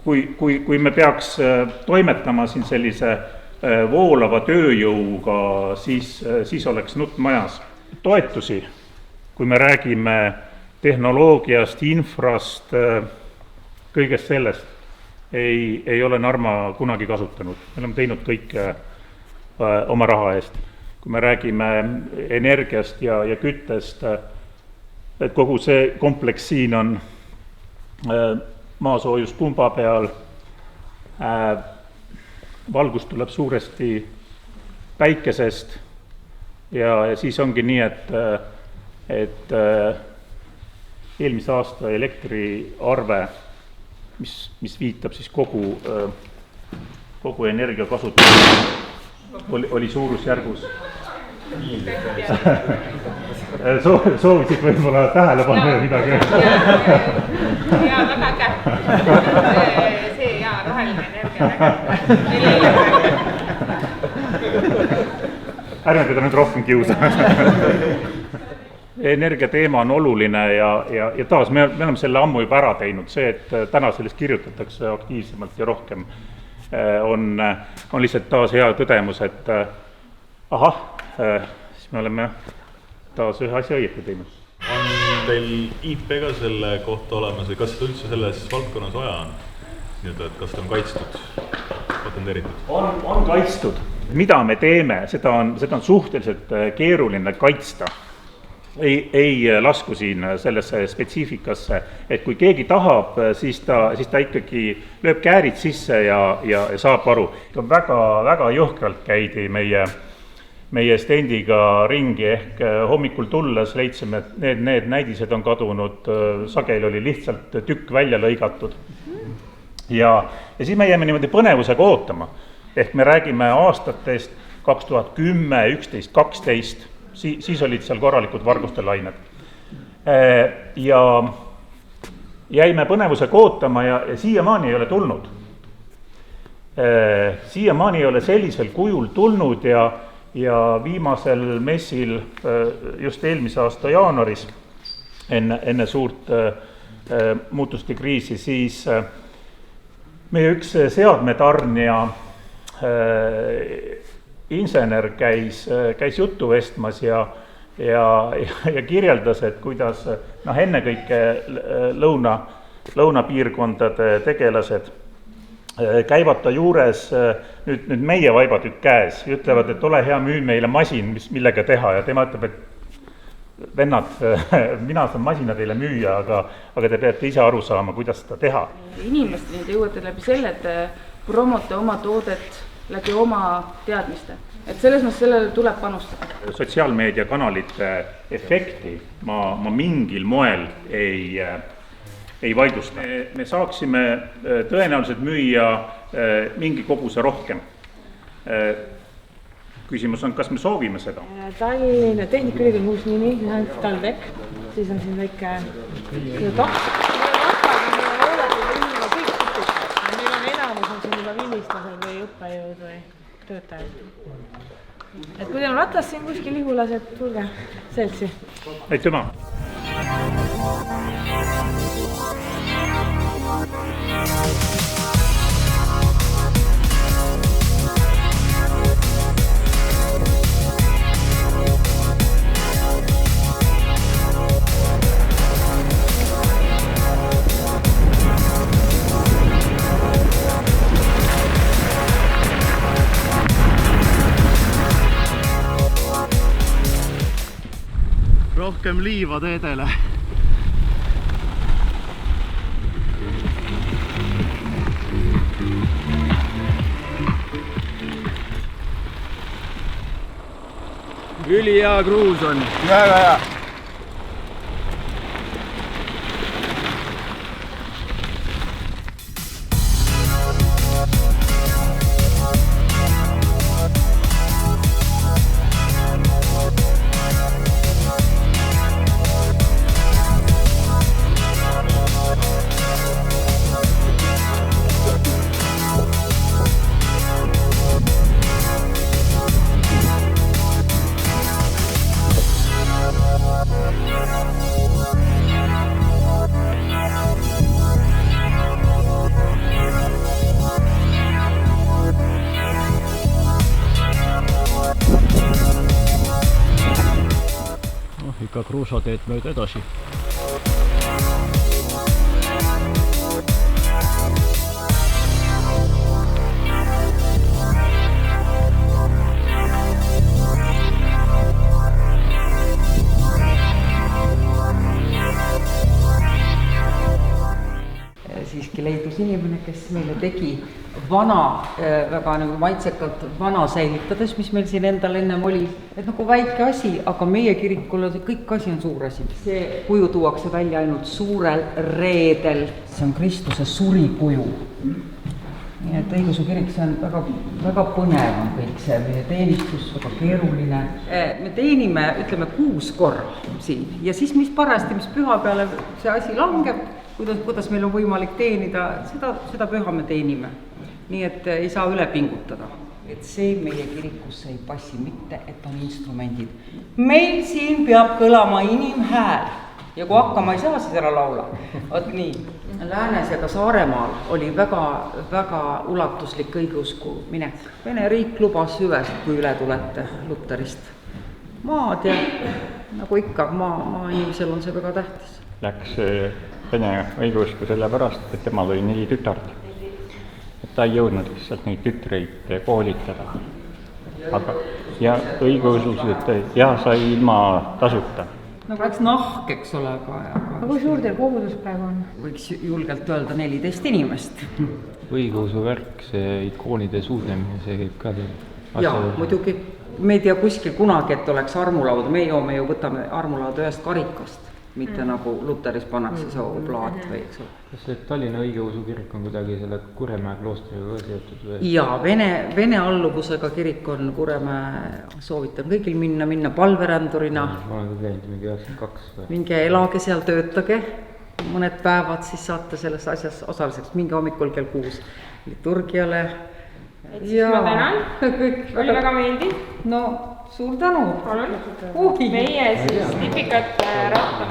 Kui me peaks toimetama siin sellise voolava tööjõuga, siis oleks nutt majas. Toetusi, kui me räägime tehnoloogiast, infrast, kõigest sellest, ei ole Narva kunagi kasutanud. Me oleme teinud kõike oma raha eest. Kui me räägime energiast ja küttest, et kogu see kompleks siin on maasoojuspumba peal, valgus tuleb suuresti päikesest ja siis ongi nii, et eelmise aasta elektriarve, mis viitab siis kogu energia kasutusele, oli suurusjärgus. Soovisid võib-olla tähele panna midagi. Jaa, väga kätt. See jaa, roheline energia. Ärme teda nüüd rohkem kiusa. Energiateema on oluline ja taas me oleme selle ammu juba ära teinud. See, et täna sellest kirjutatakse aktiivsemalt ja rohkem, on lihtsalt taas hea tõdemus, et siis me oleme taas ühe asja õieti teinud. On teil IP ka selle kohta olemas ja kas seda üldse selles valdkonnas vaja on? Nii et kas ta on kaitstud, patenteeritud? On kaitstud. Mida me teeme, seda on suhteliselt keeruline kaitsta. Ei lasku siin sellesse spetsiifikasse, et kui keegi tahab, siis ta ikkagi lööb käärid sisse ja saab aru. Väga jõhkralt käidi meie stendiga ringi ehk hommikul tulles leidsime, et need näidised on kadunud, sageli oli lihtsalt tükk välja lõigatud. Ja siis me jääme niimoodi põnevusega ootama. Ehk me räägime aastatest 2010, 11, 12, siis olid seal korralikud varguste lained. Ja jäime põnevusega ootama ja siiamaani ei ole tulnud. Siiamaani ei ole sellisel kujul tulnud ja viimasel messil just eelmise aasta jaanuaris, enne suurt muutuste kriisi, siis meie üks seadmetarnija insener käis juttu vestmas ja kirjeldas, et kuidas ennekõike lõunapiirkondade tegelased käivad ta juures nüüd meie vaibatükk käes ja ütlevad, et ole hea, müü meile masin, millega teha ja tema ütleb, et vennad, mina saan masina teile müüa, aga te peate ise aru saama, kuidas seda teha. Inimesteni te jõuate läbi selle, et promote oma toodet läbi oma teadmiste. Et selles mõttes sellele tuleb panustada. Sotsiaalmeediakanalite efekti ma mingil moel ei vaidlusta. Me saaksime tõenäoliselt müüa mingi koguse rohkem. Küsimus on, kas me soovime seda? Tallinna Tehnikaülikooli uus nimi, TalTech, siis on siin väike kaks. Meil on enamus on siin juba viimistlased või õppejõud või töötajad. Et kui teil on ratas siin kuskil Lihulas, et tulge seltsi. Aitüma! Rohkem liiva teedele. Ülihea kruus on. Väga hea. ikka kruusateed mööda edasi. Siiski leidus inimene, kes meile tegi vana, väga nagu maitsekalt vana säilitades, mis meil siin endal ennem oli, et nagu väike asi, aga meie kirikul kõik asi on suur asi. See kuju tuuakse välja ainult suurel reedel, see on Kristuse surikuju. Nii et õigeusu kirik, see on väga, väga põnev on kõik see, meie teenistus, väga keeruline. Me teenime, ütleme, 6 korra siin ja siis mis parasti, mis püha peale see asi langeb, kuidas meil on võimalik teenida, seda püha me teenime. Nii et ei saa üle pingutada. Et see meie kirikusse ei passi mitte, et on instrumendid. Meil siin peab kõlama inimhääl ja kui hakkama ei saa, siis ära laula. Ot nii. Läänes ja ka Saaremaal oli väga, väga ulatuslik õigeusku minek. Vene riik lubas hüvest, kui üle tulete Luterist. Maad ja nagu ikka, maa inimesel on see väga tähtis. Läks Vene õigeusku selle pärast, et temal oli 4 tütart. Et ta ei jõudnud lihtsalt neid tütreid koolitada. Ja õigeusulised sai ilma tasuta. Nagu läks nahk, eks ole. Aga kui suur teil kogudus praegu on? Võiks julgelt öelda 14 inimest. Õigeusu värk, see ikoonide suudlemine, see käib ka teil? Jaa, muidugi. Me ei tea kuskil kunagi, et oleks armulauda. Me joome ju võtame armulauda ühest karikast. Mitte nagu Luteris pannakse see oblaat või eks ole. Kas see Tallinna õigeusu kirik on kuidagi selle Kuremäe kloostriga ka seotud? Jaa, Vene alluvusega kirik on Kuremäe, soovitan kõigil minna palverändurina. Ma olen ka käinud mingi 92 või? Minge elage seal, töötage mõned päevad, siis saate selles asjas osaliseks. Minge hommikul kell 6 liturgiale. Ma tänan, oli väga meeldiv. No, suur tänu. Meie siis tipikat ratta.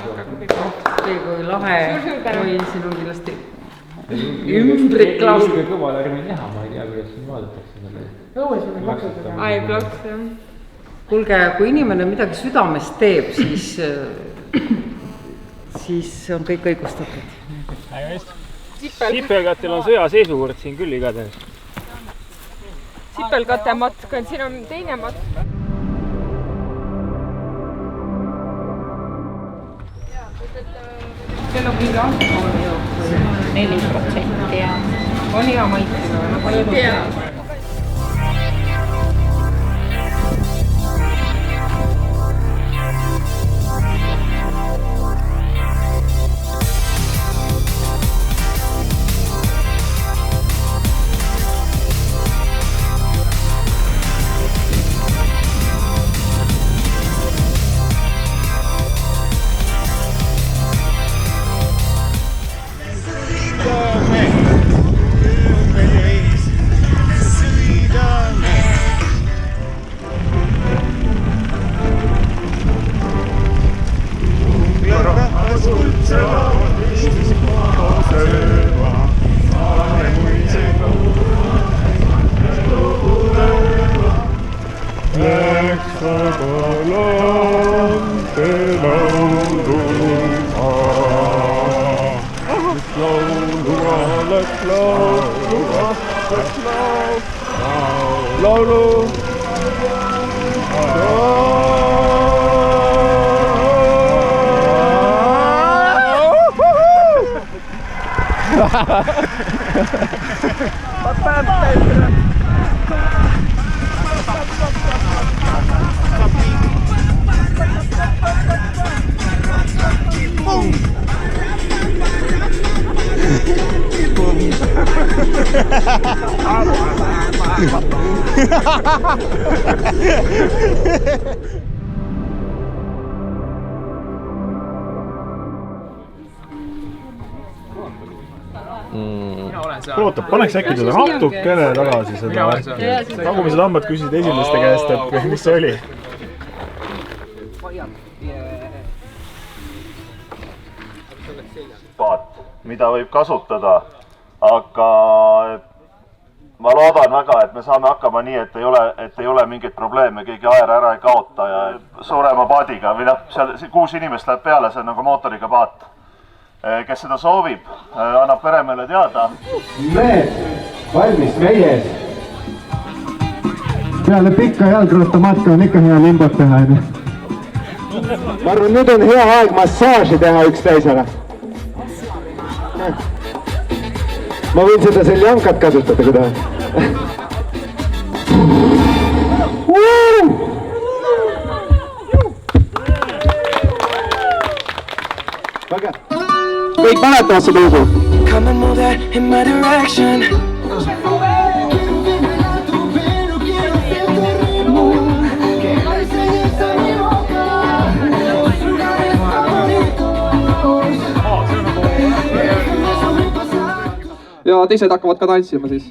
Kui lahe, kui siin on kindlasti ümbrik klaast. Julge kõval ärme teha, ma ei tea, kuidas siin vaadatakse selle. Õues või plaksutada? Ai, plaks, jah. Kuulge, kui inimene midagi südamest teeb, siis on kõik õigustatud. Sipelkatel on sõjaseisukord siin küll igatahes. Sipelkate matk, siin on teine matk. Teil on mingi alkohol ju 4% ja on hea maitsega. Ei tea. Laulu. Oota, paneks äkki teda natukene tagasi seda. Tagumised hambad küsisid esimeste käest, et mis see oli? Paat, mida võib kasutada, aga ma loodan väga, et me saame hakkama nii, et ei ole mingeid probleeme, keegi aera ära ei kaota ja suurema paadiga või noh, seal 6 inimest läheb peale, see on nagu mootoriga paat. Kes seda soovib, annab peremehele teada. Mehed, valmis meie ees. Peale pikka jalgrattamatka on ikka hea limbot teha. Ma arvan, nüüd on hea aeg massaaži teha üksteisele. Ma võin seda seljankat kasutada, kui tahan. Kõik mäletavad seda lugu? Come and move that in my direction. Ja teised hakkavad ka tantsima siis.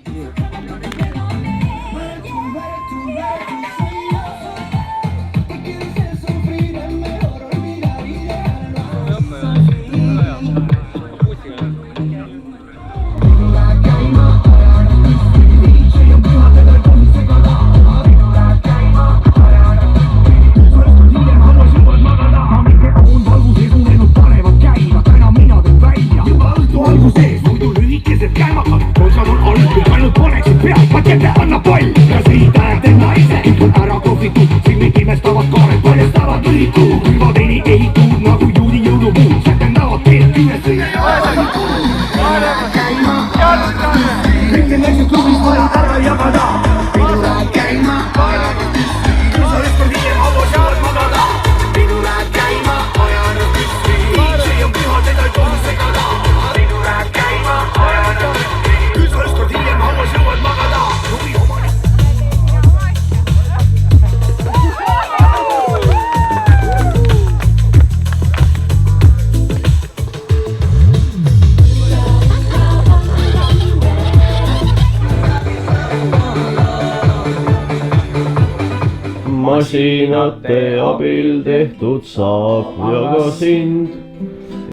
Masinate abil tehtud saab ja ka sind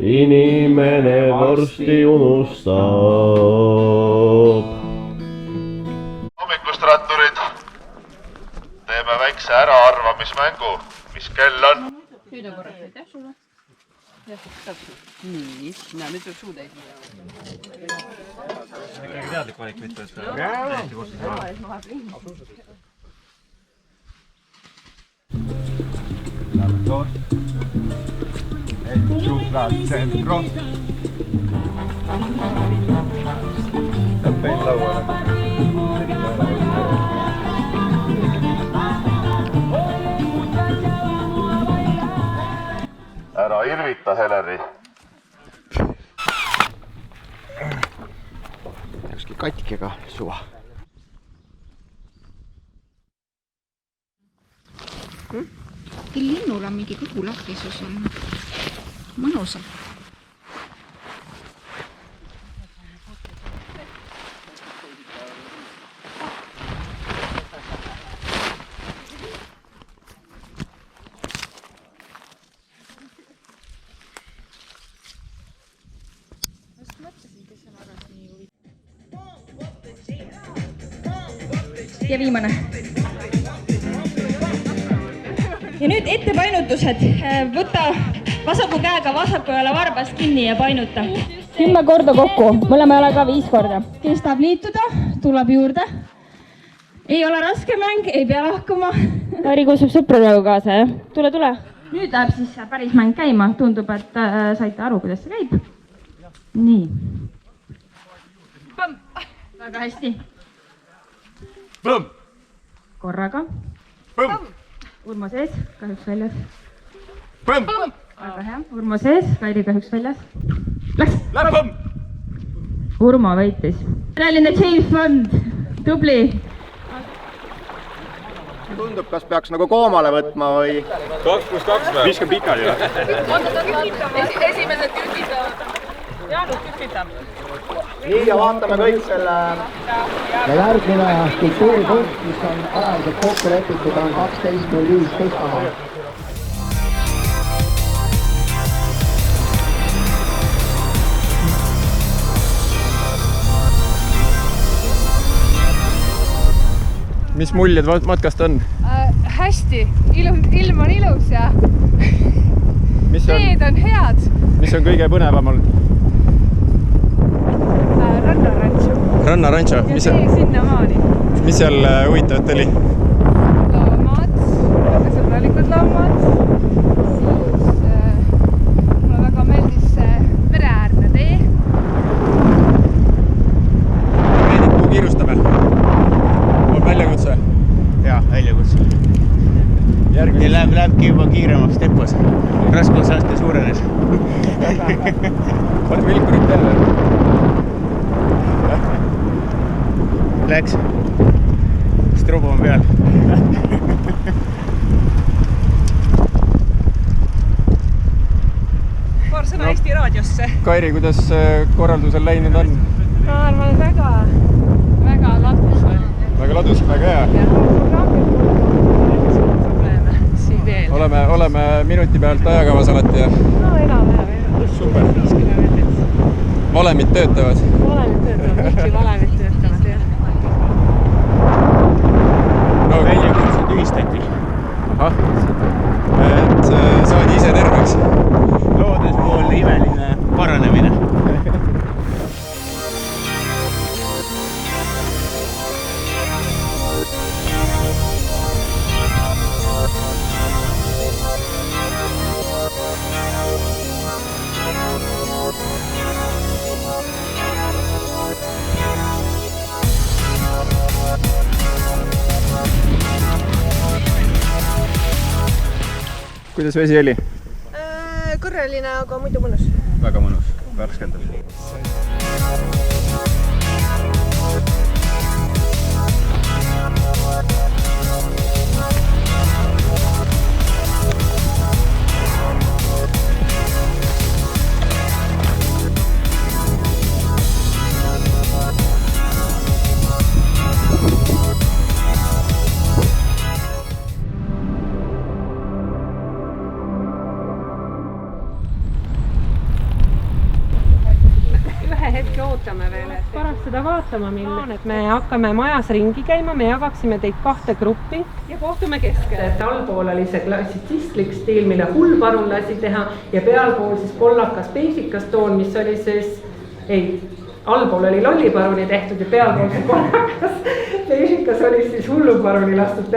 inimene varsti unustab. Hommikust, ratturid! Teeme väikse äraarvamismängu. Mis kell on? Nüüd on korraks, aitäh sulle. Nii, näe, nüüd võib suu täis. Teadlik valik mitte, et täiesti kostis. Hecho al centro. Ära irvita, Heleri. Ükski katkega suva. Teil linnul on mingi kõhulahtisus on mõnusam. Ja viimane. Ja nüüd ettepainutused. Võta vasaku käega vasaku jala varbast kinni ja painuta. 10 korda kokku, mõlema jalaga 5 korda. Kes tahab liituda, tuleb juurde. Ei ole raske mäng, ei pea lahkuma. Ari kutsub sõpradega kaasa, jah? Tule. Nüüd läheb siis päris mäng käima. Tundub, et saite aru, kuidas see käib. Nii. Väga hästi. Korraga. Urmo sees, kahjuks väljas. Väga hea, Urmo sees, Kairi kahjuks väljas. Läks! Urmo võitis. Tõeline James Bond, tubli. Tundub, kas peaks nagu koomale võtma või? 2 + 2 või? Viskame pikali või? Esimesed kükitavad. Jaanus kükitab. Nii ja vaatame kõik selle ja järgmine kultuuripunkt, mis on ajaliselt kokku lepitud, on 12.05 Keskmaal. mis muljed matkast on? Hästi, ilm on ilus ja teed on head. Mis on kõige põnevam olnud? Rannarancho. Rannarancho? Ja tee sinnamaani. Mis seal huvitavat oli? Loomad, väga sõbralikud loomad. Siis mulle väga meeldis mereäärne tee. Meeldib, kuhu kiirustame? On väljakutse? Jaa, väljakutse. Ja lähebki juba kiiremaks tempos. Raskusaste suurenes. Pane vilkurid peale. Läks. Strobo on peal. Paar sõna Eesti raadiosse. Kairi, kuidas korraldusel läinud on? Ma arvan, väga ladus. Väga ladus, väga hea. Oleme minuti pealt ajakavas alati ja... No enam-vähem. Super. Valemid töötavad? Mihki valemid töötavad, jah. No väljakutse tühistati. Ahah. Et saadi ise terveks. Looduspoolne imeline paranemine. Kuidas vesi oli? Kõrreline, aga muidu mõnus. Väga mõnus, värskendav. Pärast seda vaatama minna, et me hakkame majas ringi käima, me jagaksime teid 2 gruppi ja kohtume keskel. Allpool oli see klassitsistlik stiil, mille Hullparun lasi teha ja pealpool siis kollakas peisikas toon, mis oli siis, allpool oli Lolliparuni tehtud ja pealpool see kollakas peisikas oli siis Hulluparuni lastud.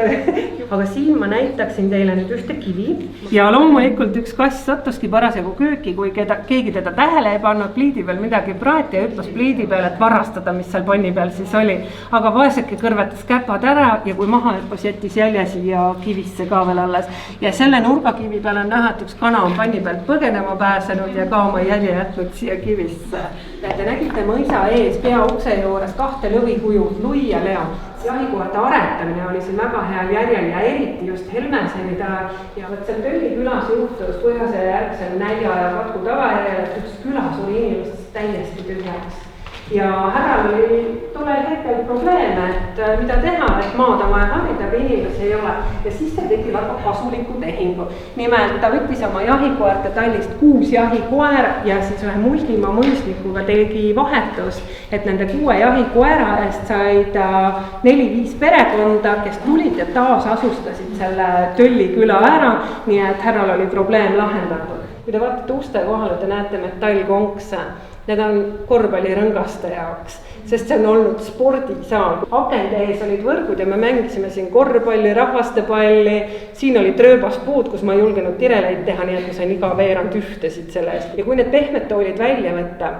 Aga siin ma näitaksin teile nüüd ühte kivi ja loomulikult üks kass sattuski parasjagu kööki, kui keegi teda tähele ei pannud, pliidi peal midagi praeti ja hüppas pliidi peal, et varastada, mis seal panni peal siis oli. Aga vaeseke kõrvetas käpad ära ja kui maha hüppas, jättis jälje siia kivisse ka veel alles. Ja selle nurgakivi peal on näha, et üks kana on panni pealt põgenema pääsenud ja ka oma jälje jätnud siia kivisse. Te nägite mõisa ees pea ukse juures 2 lõvikuju, Lui ja Leo. Jahikoerte aretamine oli siin väga heal järjel ja eriti just Helmeseni ajal. Ja seal Tölli külas juhtus Põhjase järgsel nälja ja katku tagajärjel, et üks küla suri inimestest täiesti tühjaks. Ja härral oli tollel hetkel probleeme, et mida teha, et maad on vaja harida, aga inimesi ei ole. Ja siis ta tegi väga kasuliku tehingu. Nimelt ta võttis oma jahikoerte tallist 6 jahikoer ja siis ühe Mulgimaa mõislikuga tegi vahetus, et nende 6 jahikoera eest said 4-5 perekonda, kes tulid ja taas asustasid selle Tölli küla ära, nii et härral oli probleem lahendatud. Kui te vaatate uste kohale, te näete metallkonkse. Need on korvpallirõngaste jaoks, sest see on olnud spordisaal. Akende ees olid võrgud ja me mängisime siin korvpalli, rahvastepalli. Siin oli trööbaspuud, kus ma ei julgenud tireleid teha, nii et ma sain iga veerand ühtesid selle eest. Ja kui need pehmed toolid välja võtta,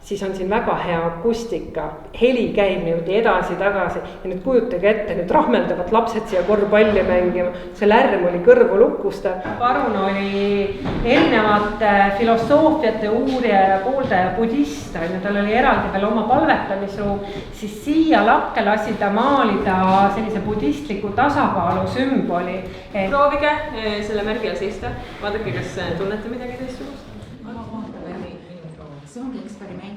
siis on siin väga hea akustika. Heli käib niimoodi edasi-tagasi ja nüüd kujutage ette, nüüd rahmeldavad lapsed siia korvpalli mängima. See lärm oli kõrvu lukustav. Parun oli erinevate filosoofiate uurija ja pooldaja budist. Tal oli eraldi veel oma palvetamisruum. Siis siia lakke lasi ta maalida sellise budistliku tasakaalu sümboli. Proovige selle märgi all seista. Vaadake, kas tunnete midagi teistsugust?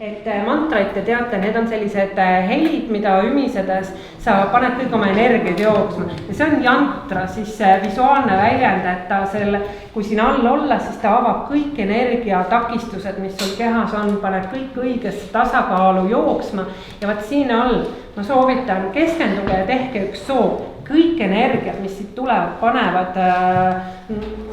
Et mantraid te teate, need on sellised helid, mida ümisedes sa paned kõik oma energiat jooksma. Ja see on jantra, siis visuaalne väljend, et ta kui siin all olla, siis ta avab kõik energiatakistused, mis sul kehas on, paned kõik õigesse tasakaalu jooksma. Ja vaat siin all ma soovitan, keskenduge ja tehke üks soov. kõik energiat, mis siit tulevad, panevad,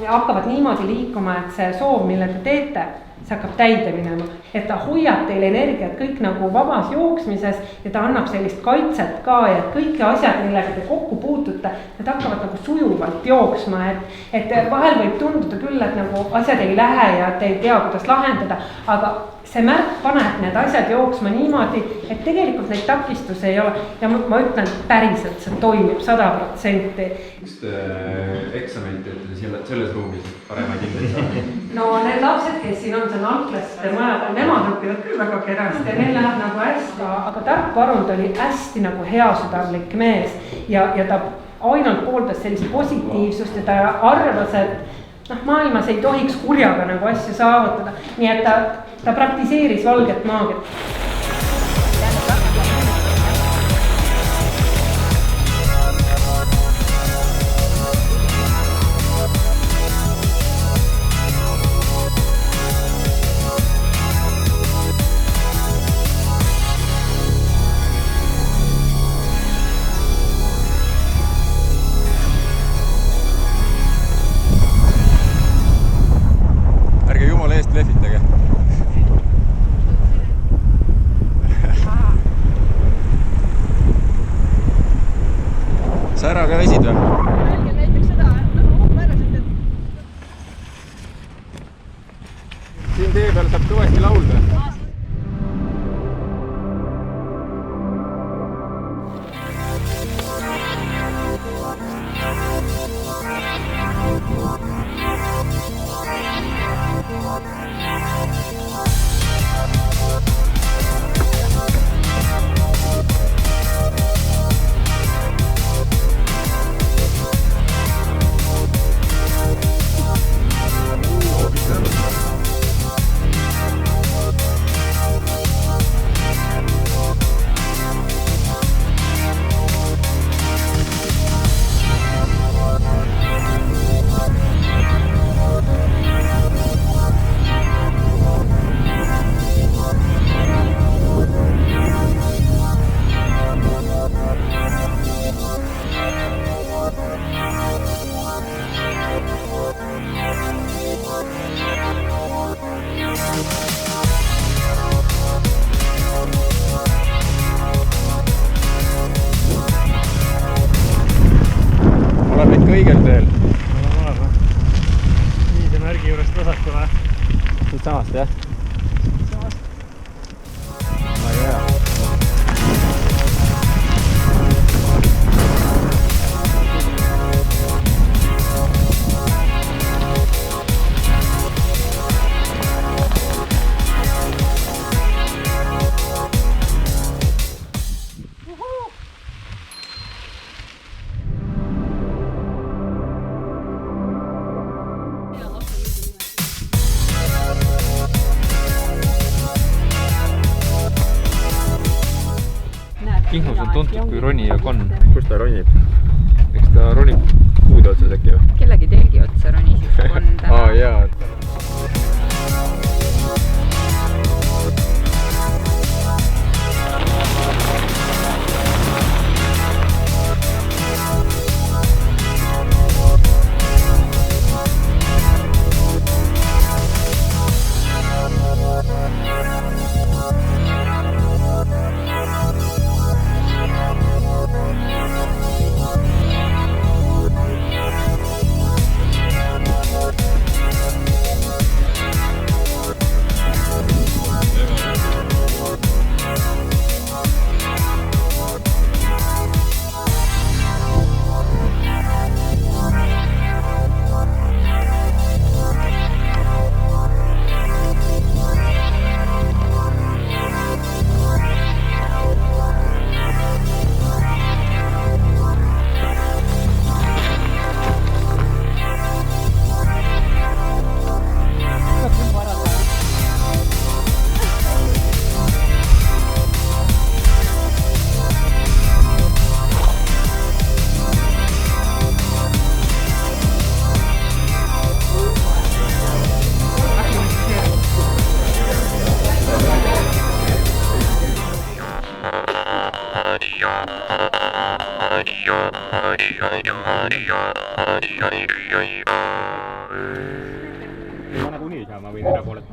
hakkavad niimoodi liikuma, et see soov, mille te teete, see hakkab täide minema. Et ta hoiab teil energiat kõik nagu vabas jooksmises ja ta annab sellist kaitset ka ja kõik asjad, millega te kokku puutute, need hakkavad nagu sujuvalt jooksma, et vahel võib tunduda küll, et nagu asjad ei lähe ja te ei tea, kuidas lahendada, aga see märk paneb need asjad jooksma niimoodi, et tegelikult neid takistusi ei ole ja ma ütlen päriselt, see toimib 100%. Kus te eksamit teete selles ruumis paremaid hindeid saada? No need lapsed, kes siin on, see on algklasside maja, nemad õpivad küll väga kerasti ja neil läheb nagu hästi, aga Tark Parund oli hästi nagu heasüdamlik mees ja ta ainult pooldas sellist positiivsust ja ta arvas, et maailmas ei tohiks kurjaga nagu asju saavutada, nii et ta praktiseeris valget maagiat. Ärge jumala eest lehvitage. Sa ära ka vesid või? Öelge näiteks seda, määrasid, Siin tee peal saab kõvasti laulda. Oled ikka õigel teel? Olen. Nii see märgi juurest vasaku või? Siit samast, jah? Samast. Väga hea. Kihnus on tuntud kui ronija konn. Kus ta ronib? Eks ta ronib puude otsas äkki või? Kellegi telgi otsa ronis konn täna. Jaa.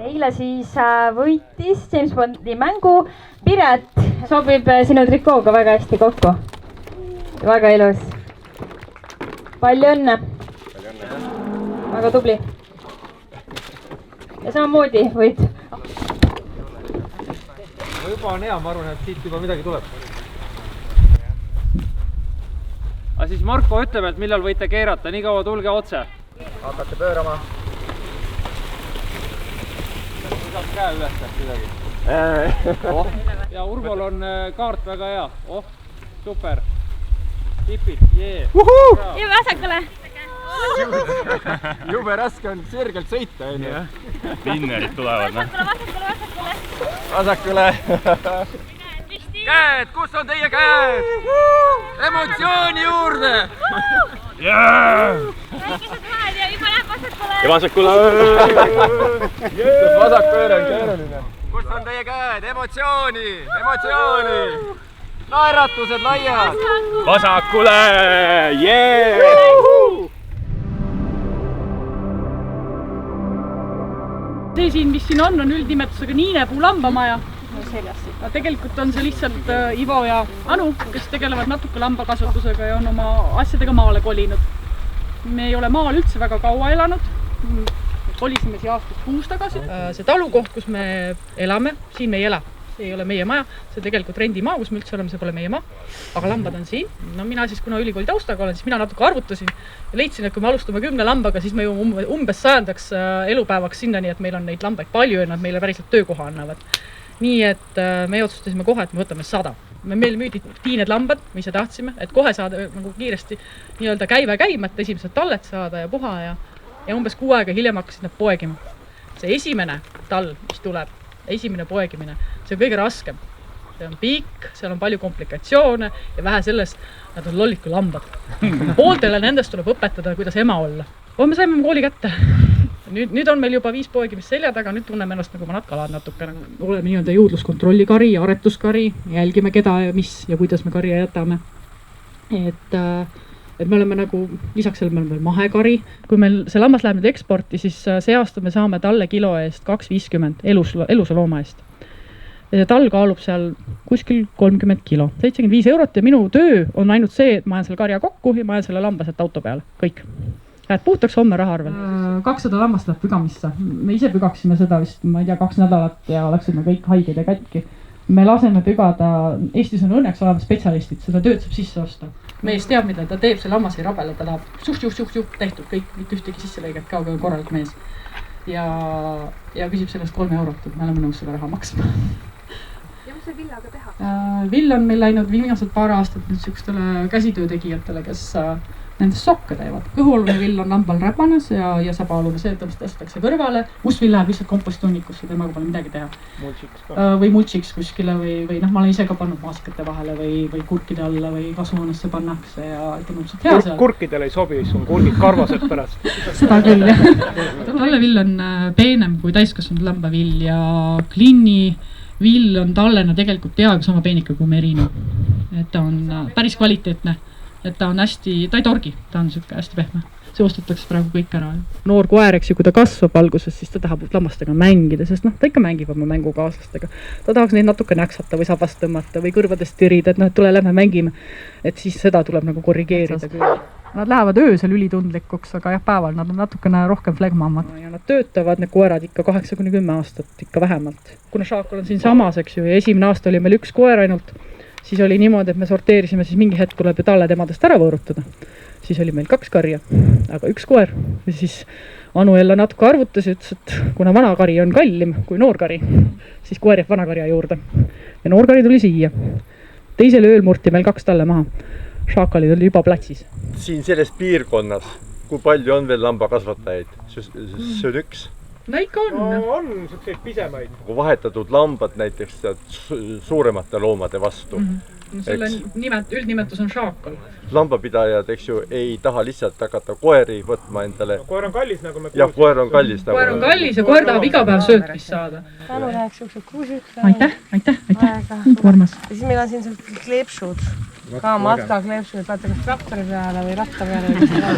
eile siis võitis James Bondi mängu. Piret, sobib sinu trikooga väga hästi kokku. Väga ilus. Palju õnne. Väga tubli. Ja samamoodi võid. Juba on hea, ma arvan, et siit juba midagi tuleb. Aga siis Marko ütleb, et millal võite keerata, nii kaua tulge otse. Hakkate pöörama. Saab käe üles midagi. Ja Urvol on kaart väga hea. Oh, super. Tipid, jee. Ja vasakule. Jube raske on sirgelt sõita, on ju. Pinnerid tulevad, Vasakule. Käed, kus on teie käed? Emotsiooni juurde! Väikesed vahed ja juba läheb vasakule. Ja vasakule. Vasakpööre on keeruline. Kus on teie käed? Emotsiooni! Emotsiooni! Naeratused laiad! Vasakule! Jee! See siin, mis siin on üldnimetusega Niinepuu lambamaja. Aga tegelikult on see lihtsalt Ivo ja Anu, kes tegelevad natuke lambakasvatusega ja on oma asjadega maale kolinud. Me ei ole maal üldse väga kaua elanud. Kolisime siia aastast 6 tagasi. See talukoht, kus me elame, siin me ei ela. See ei ole meie maja, see tegelikult rendimaa, kus me üldse oleme, see pole meie maa. Aga lambad on siin. No mina siis, kuna ülikooli taustaga olen, siis mina natuke arvutasin ja leidsin, et kui me alustame 10 lambaga, siis me jõuame umbes 100 elupäevaks sinnani, et meil on neid lambaid palju ja nad meile päriselt töökoha annavad. Nii et me otsustasime kohe, et me võtame 100. Meil müüdi tiined lambad, me ise tahtsime, et kohe saada nagu kiiresti nii-öelda käive käima, et esimesed tallet saada ja puha ja umbes 6 aega hiljem hakkasid nad poegima. See esimene tall, mis tuleb, esimene poegimine, see on kõige raskem. See on pikk, seal on palju komplikatsioone ja vähe sellest, nad on lolliku lambad. Pooltele nendest tuleb õpetada, kuidas ema olla. Me saime kooli kätte. Nüüd on meil juba 5 poegimist selja taga, nüüd tunneme ennast nagu vanad kalad natukene. Oleme nii-öelda jõudluskontrollikari ja aretuskari, jälgime keda ja mis ja kuidas me karja jätame. Et me oleme nagu, lisaks sellele me oleme mahekari. Kui meil see lammas läheb nüüd eksporti, siis see aasta me saame talle kilo eest 2,50 elusa looma eest. Ja tall kaalub seal kuskil 30 kilo, 75 eurot ja minu töö on ainult see, et ma ajan selle karja kokku ja ma ajan selle lambaselt auto peale, kõik. Et puhtaks homme raha arvel. 200 lammast läheb pügamisse. Me ise pügaksime seda vist, ma ei tea, 2 nädalat ja oleksime kõik haiged ja kätki. Me laseme pügada, Eestis on õnneks olema spetsialistid, seda tööd saab sisse osta. Mees teab, mida ta teeb, see lammas ei rabele, ta tahab suht, tehtud kõik, mitte ühtegi sisselõiget ka korralik mees. Ja küsib sellest 3 eurot, et me oleme nõus selle raha maksma. Ja mis see villaga teha? Vill on meil läinud viimased paar aastat nüüd sükstele käsitöötegijatele, kes nendest sokke teevad. Kõhuolune vill on lambal räpanes ja sabaalune see, et tõstetakse kõrvale. Must vill läheb lihtsalt kompostunnikusse, temaga pole midagi teha. Või mulčiks kuskile või ma olen ise ka pannud maasikate vahele või kurkide alla või kasvuhoonesse pannakse ja on üldselt hea seal. Kurkidel ei sobi, siis on kurgid karvased pärast. Seda küll, jah. Talle vill on peenem kui täiskasvanud lambavill ja klinni vill on tallena tegelikult peaaegu sama peenika kui merino. Et ta on päris kvaliteetne. Et ta on hästi, ta ei torgi, ta on siuke hästi pehme. See ostetakse praegu kõik ära. Noor koer, eks ju, kui ta kasvab alguses, siis ta tahab lammastega mängida, sest ta ikka mängib oma mängukaaslastega. Ta tahaks neid natuke näksata või sabast tõmmata või kõrvadest tirida, et tule lähme mängime. Et siis seda tuleb nagu korrigeerida küll. Nad lähevad öösel ülitundlikuks, aga jah, päeval nad on natukene rohkem flegmamad. Ja nad töötavad, need koerad ikka 8-10 aastat, ikka vähemalt. Kuna Šaakol on siin samas, eks ju, ja esimene aasta oli meil 1 koer ainult, siis oli niimoodi, et me sorteerisime, siis mingi hetk tuleb ju talle temadest ära võõrutada. Siis oli meil 2 karja, aga 1 koer. Ja siis Anu jälle natuke arvutas ja ütles, et kuna vana kari on kallim kui noor kari, siis koer jääb vana karja juurde. Ja noor kari tuli siia. Teisel ööl murti meil 2 talle maha. Šaakalid oli juba platsis. Siin selles piirkonnas, kui palju on veel lambakasvatajaid? See on 1. No ikka on. No on selliseid pisemaid. Vahetatud lambad näiteks suuremate loomade vastu. Selle üldnimetus on Šaakal. Lambapidajad, eks ju, ei taha lihtsalt hakata koeri võtma endale. Koer on kallis, nagu me kuulsime. Jah, koer on kallis. Koer on kallis ja koer tahab iga päev söötmist saada. Anu läheks juuksed 6-1. Aitäh. Nii armas. Ja siis meil on siin sellised kleepsud. ka matkakleepsud, vaata kas traktori peale või ratta peale või mis ta on.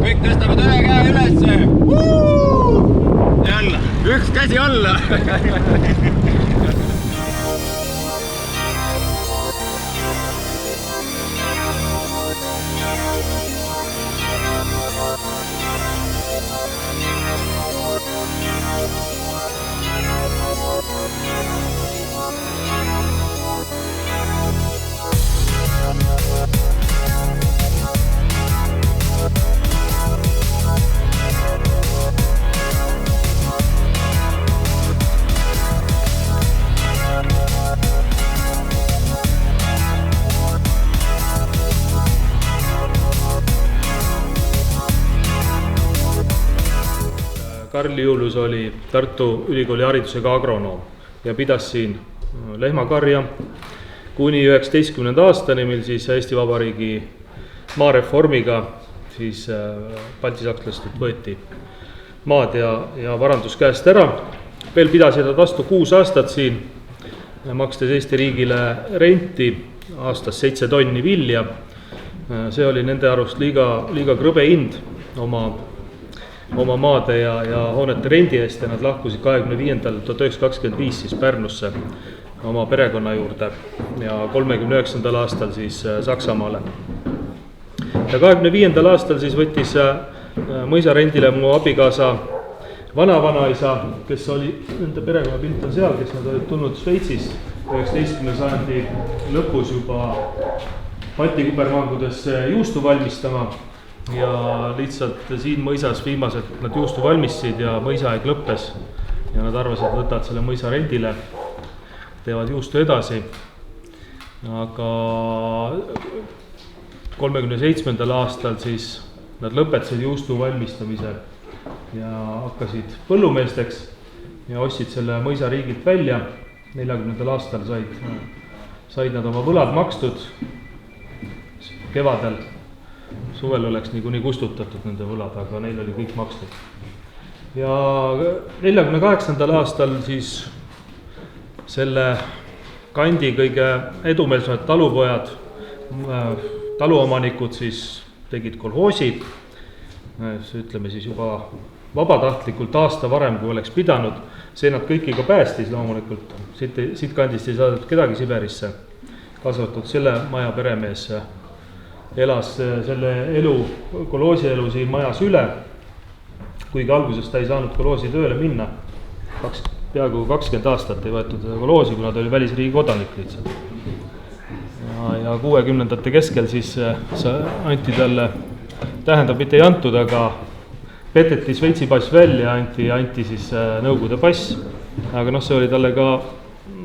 Kõik tõstavad ühe käe ülesse. Ja alla. Üks käsi alla. Karl Juulus oli Tartu Ülikooli haridusega agronoom ja pidas siin lehmakarja kuni 19. aastani, mil siis Eesti Vabariigi maareformiga siis baltisakslastelt võeti maad ja varandus käest ära. Veel pidasid nad vastu 6 aastat siin, makstes Eesti riigile renti aastas 7 tonni vilja. See oli nende arust liiga krõbe hind oma maade ja hoonete rendi eest ja nad lahkusid 1925 siis Pärnusse oma perekonna juurde ja 39. aastal siis Saksamaale. Ja 25. aastal siis võttis mõisa rendile mu abikaasa vanavanaisa, kes oli, nende perekonnapilt on seal, kes nad olid tulnud Šveitsist 19. sajandi lõpus juba Balti kubermangudesse juustu valmistama. Ja lihtsalt siin mõisas viimased nad juustu valmisid ja mõisaaeg lõppes ja nad arvasid, et võtavad selle mõisa rendile, teevad juustu edasi. Aga 37. aastal siis nad lõpetasid juustu valmistamise ja hakkasid põllumeesteks ja ostsid selle mõisa riigilt välja. 40. aastal said nad oma võlad makstud kevadel. Suvel oleks niikuinii kustutatud nende võlad, aga neil oli kõik makstud. Ja 48. aastal siis selle kandi kõige edumeelsemad talupojad, taluomanikud siis tegid kolhoosi, ütleme siis juba vabatahtlikult aasta varem, kui oleks pidanud. See nad kõiki ka päästis loomulikult. Siit kandist ei saadud kedagi Siberisse. Kasvatud selle maja peremees elas selle koloosi elu siin majas üle, kuigi alguses ta ei saanud koloosi tööle minna. Peaaegu 20 aastat ei võetud koloosi, kuna ta oli välisriigi kodanik lihtsalt. Ja 60ndate keskel siis anti talle, tähendab mitte ei antud, aga peteti Šveitsi pass välja, anti siis Nõukogude pass. Aga see oli talle ka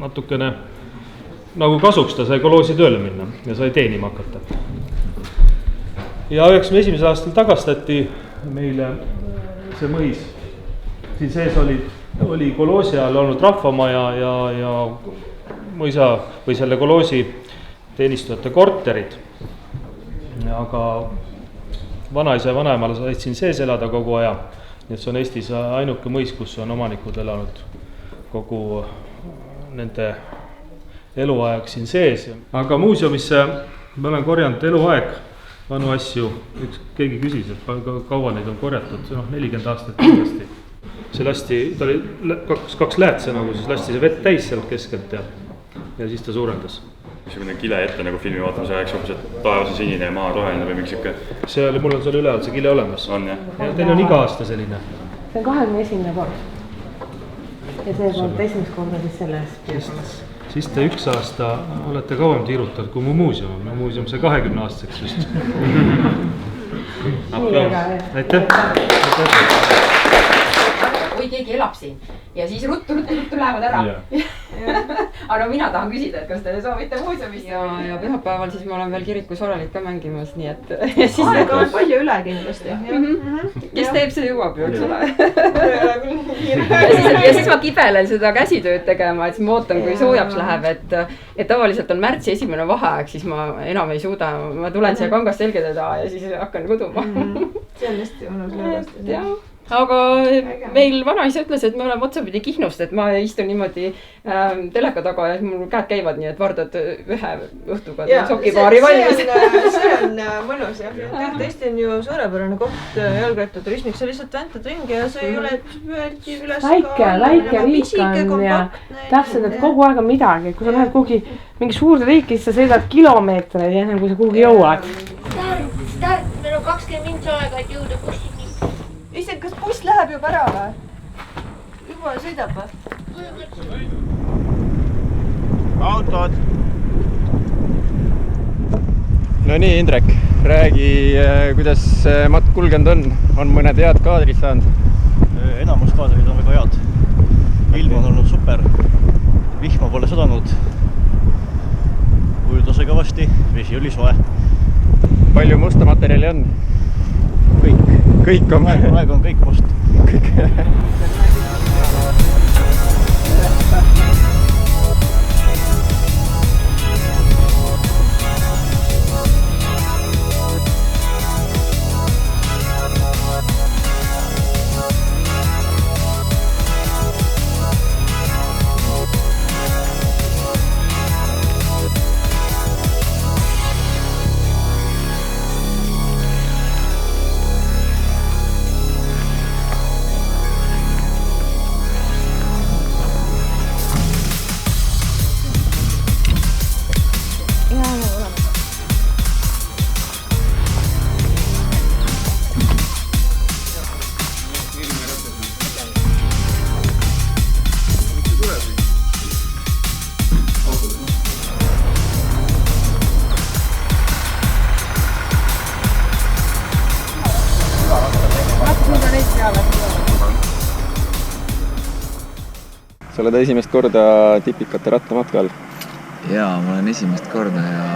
natukene nagu kasuks, ta sai koloosi tööle minna ja sai teenima hakata. Ja 91. aastal tagastati meile see mõis. Siin sees oli koloosi ajal olnud rahvamaja ja mõisa või selle koloosi teenistujate korterid. Aga vanaisa ja vanaemal said siin sees elada kogu aja. Nii et see on Eestis ainuke mõis, kus on omanikud elanud kogu nende eluaeg siin sees. Aga muuseumisse ma olen korjanud eluaeg vanu asju, keegi küsis, et kaua neid on korjatud, 40 aastat kindlasti. See lasti, ta oli kaks läätse nagu, siis lasti see vett täis sealt keskelt ja siis ta suurendas. Missugune kile ette nagu filmi vaatamise ajaks hoopis, et taevase sinine ja maa roheline või mingi siuke? Mul on seal üleval see kile olemas. On jah? Ja teil on iga aasta selline. See on 21. kord. Ja see on esimest korda siis selles piirkonnas. Siis te 1 aasta olete kauem tiirutanud kui mu muuseum. Mu muuseum see 20 aastaseks just. Aplaus. Aitäh. Kui keegi elab siin ja siis ruttu lähevad ära. Aga mina tahan küsida, et kas te soovite muuseumisse? Ja pühapäeval siis ma olen veel kirikus oralit ka mängimas, nii et... Aega on palju üle kindlasti. Kes teeb, see jõuab ju, eks ole. Ja siis ma kibelen seda käsitööd tegema, et siis ma ootan, kui soojaks läheb, et tavaliselt on märtsi 1. vaheaeg, siis ma enam ei suuda. Ma tulen siia kangast selgede taha ja siis hakkan kuduma. See on hästi mõnus lõõgast. aga meil vanaisa ütles, et me oleme otsapidi Kihnust, et ma istun niimoodi teleka taga ja mul käed käivad nii, et vardad ühe õhtuga sokipaari valmis. See on mõnus jah. Eesti on ju suurepärane koht jalgrattaturismiks, sa lihtsalt väntad ringi ja sa ei ole üles väike riik on ja täpselt, et kogu aeg on midagi, kui sa lähed kuhugi mingi suurde riiki, siis sa sõidad kilomeetreid ja ennem kui sa kuhugi jõuad. Start, meil on 20 minutit aega, et jõuda bussini. Issand, kas buss läheb juba ära või? Juba sõidab või? Autod! No nii, Indrek, räägi, kuidas matk kulgenud on? On mõned head kaadrid saanud? Enamus kaadrid on väga head. Ilm on olnud super. Vihma pole sadanud. Ujutuse kõvasti, vesi oli soe. Palju musta materjali on? Kõik on. Praegu on kõik must. Sa oled esimest korda Tipikate rattamatkal? Jaa, ma olen esimest korda ja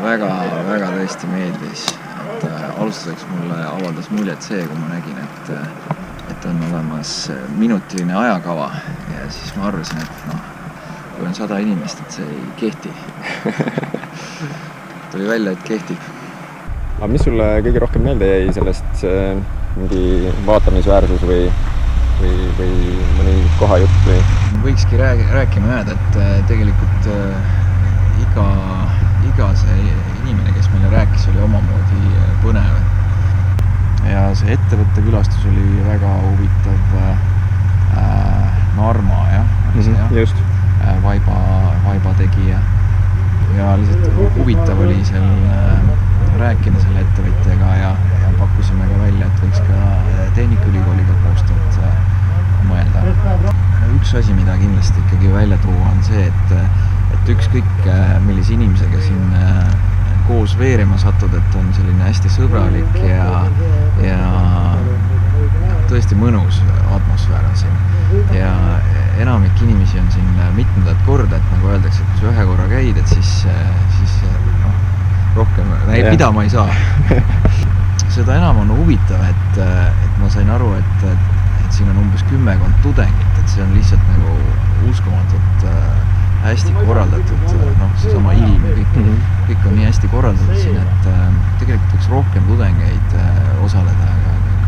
väga tõesti meeldis. Et alustuseks mulle avaldas muljet see, kui ma nägin, et on olemas minutiline ajakava ja siis ma arvasin, et kui on 100 inimest, et see ei kehti. Tuli välja, et kehtib. Aga mis sulle kõige rohkem meelde jäi sellest mingi vaatamisväärsus või mõni kohajutt või? Võikski rääkima jääda, et tegelikult iga see inimene, kes meile rääkis, oli omamoodi põnev. Ja see ettevõtte külastus oli väga huvitav. Narma, jah? Just. Vaiba tegija. Ja lihtsalt huvitav oli seal rääkida selle ettevõtjaga ja pakkusime ka välja, et võiks ka Tehnikaülikooliga koostööd mõelda. Üks asi, mida kindlasti ikkagi välja tuua, on see, et ükskõik millise inimesega siin koos veerima satud, et on selline hästi sõbralik ja tõesti mõnus atmosfäär on siin. Ja enamik inimesi on siin mitmendat korda, et nagu öeldakse, et kui sa ühe korra käid, et siis rohkem pidama ei saa. Seda enam on huvitav, et ma sain aru, et siin on umbes 10 tudengit, et see on lihtsalt nagu uskumatult hästi korraldatud, seesama ilm ja kõik on nii hästi korraldatud siin, et tegelikult võiks rohkem tudengeid osaleda.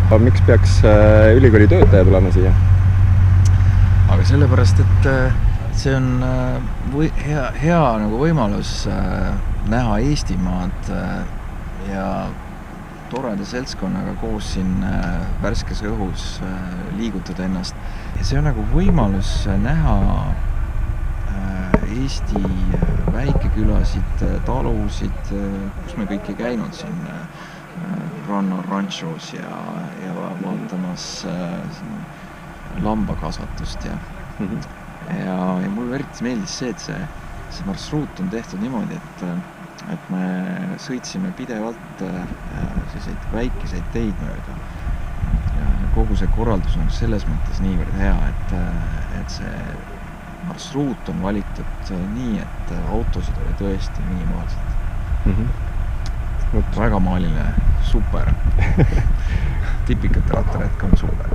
Aga miks peaks ülikooli töötaja tulema siia? Aga sellepärast, et see on hea nagu võimalus näha Eestimaad ja toreda seltskonnaga koos siin värskes õhus liigutada ennast. Ja see on nagu võimalus näha Eesti väikekülasid, talusid, kus me kõik ei käinud siin ranchos ja vaatamas lambakasvatust ja mulle eriti meeldis see, et see marsruut on tehtud niimoodi, et me sõitsime pidevalt selliseid väikeseid teid mööda. Ja kogu see korraldus on selles mõttes niivõrd hea, et see marsruut on valitud nii, et autosid oli tõesti minimaalselt. Väga maaliline, super. Tipikate rattaretk on super.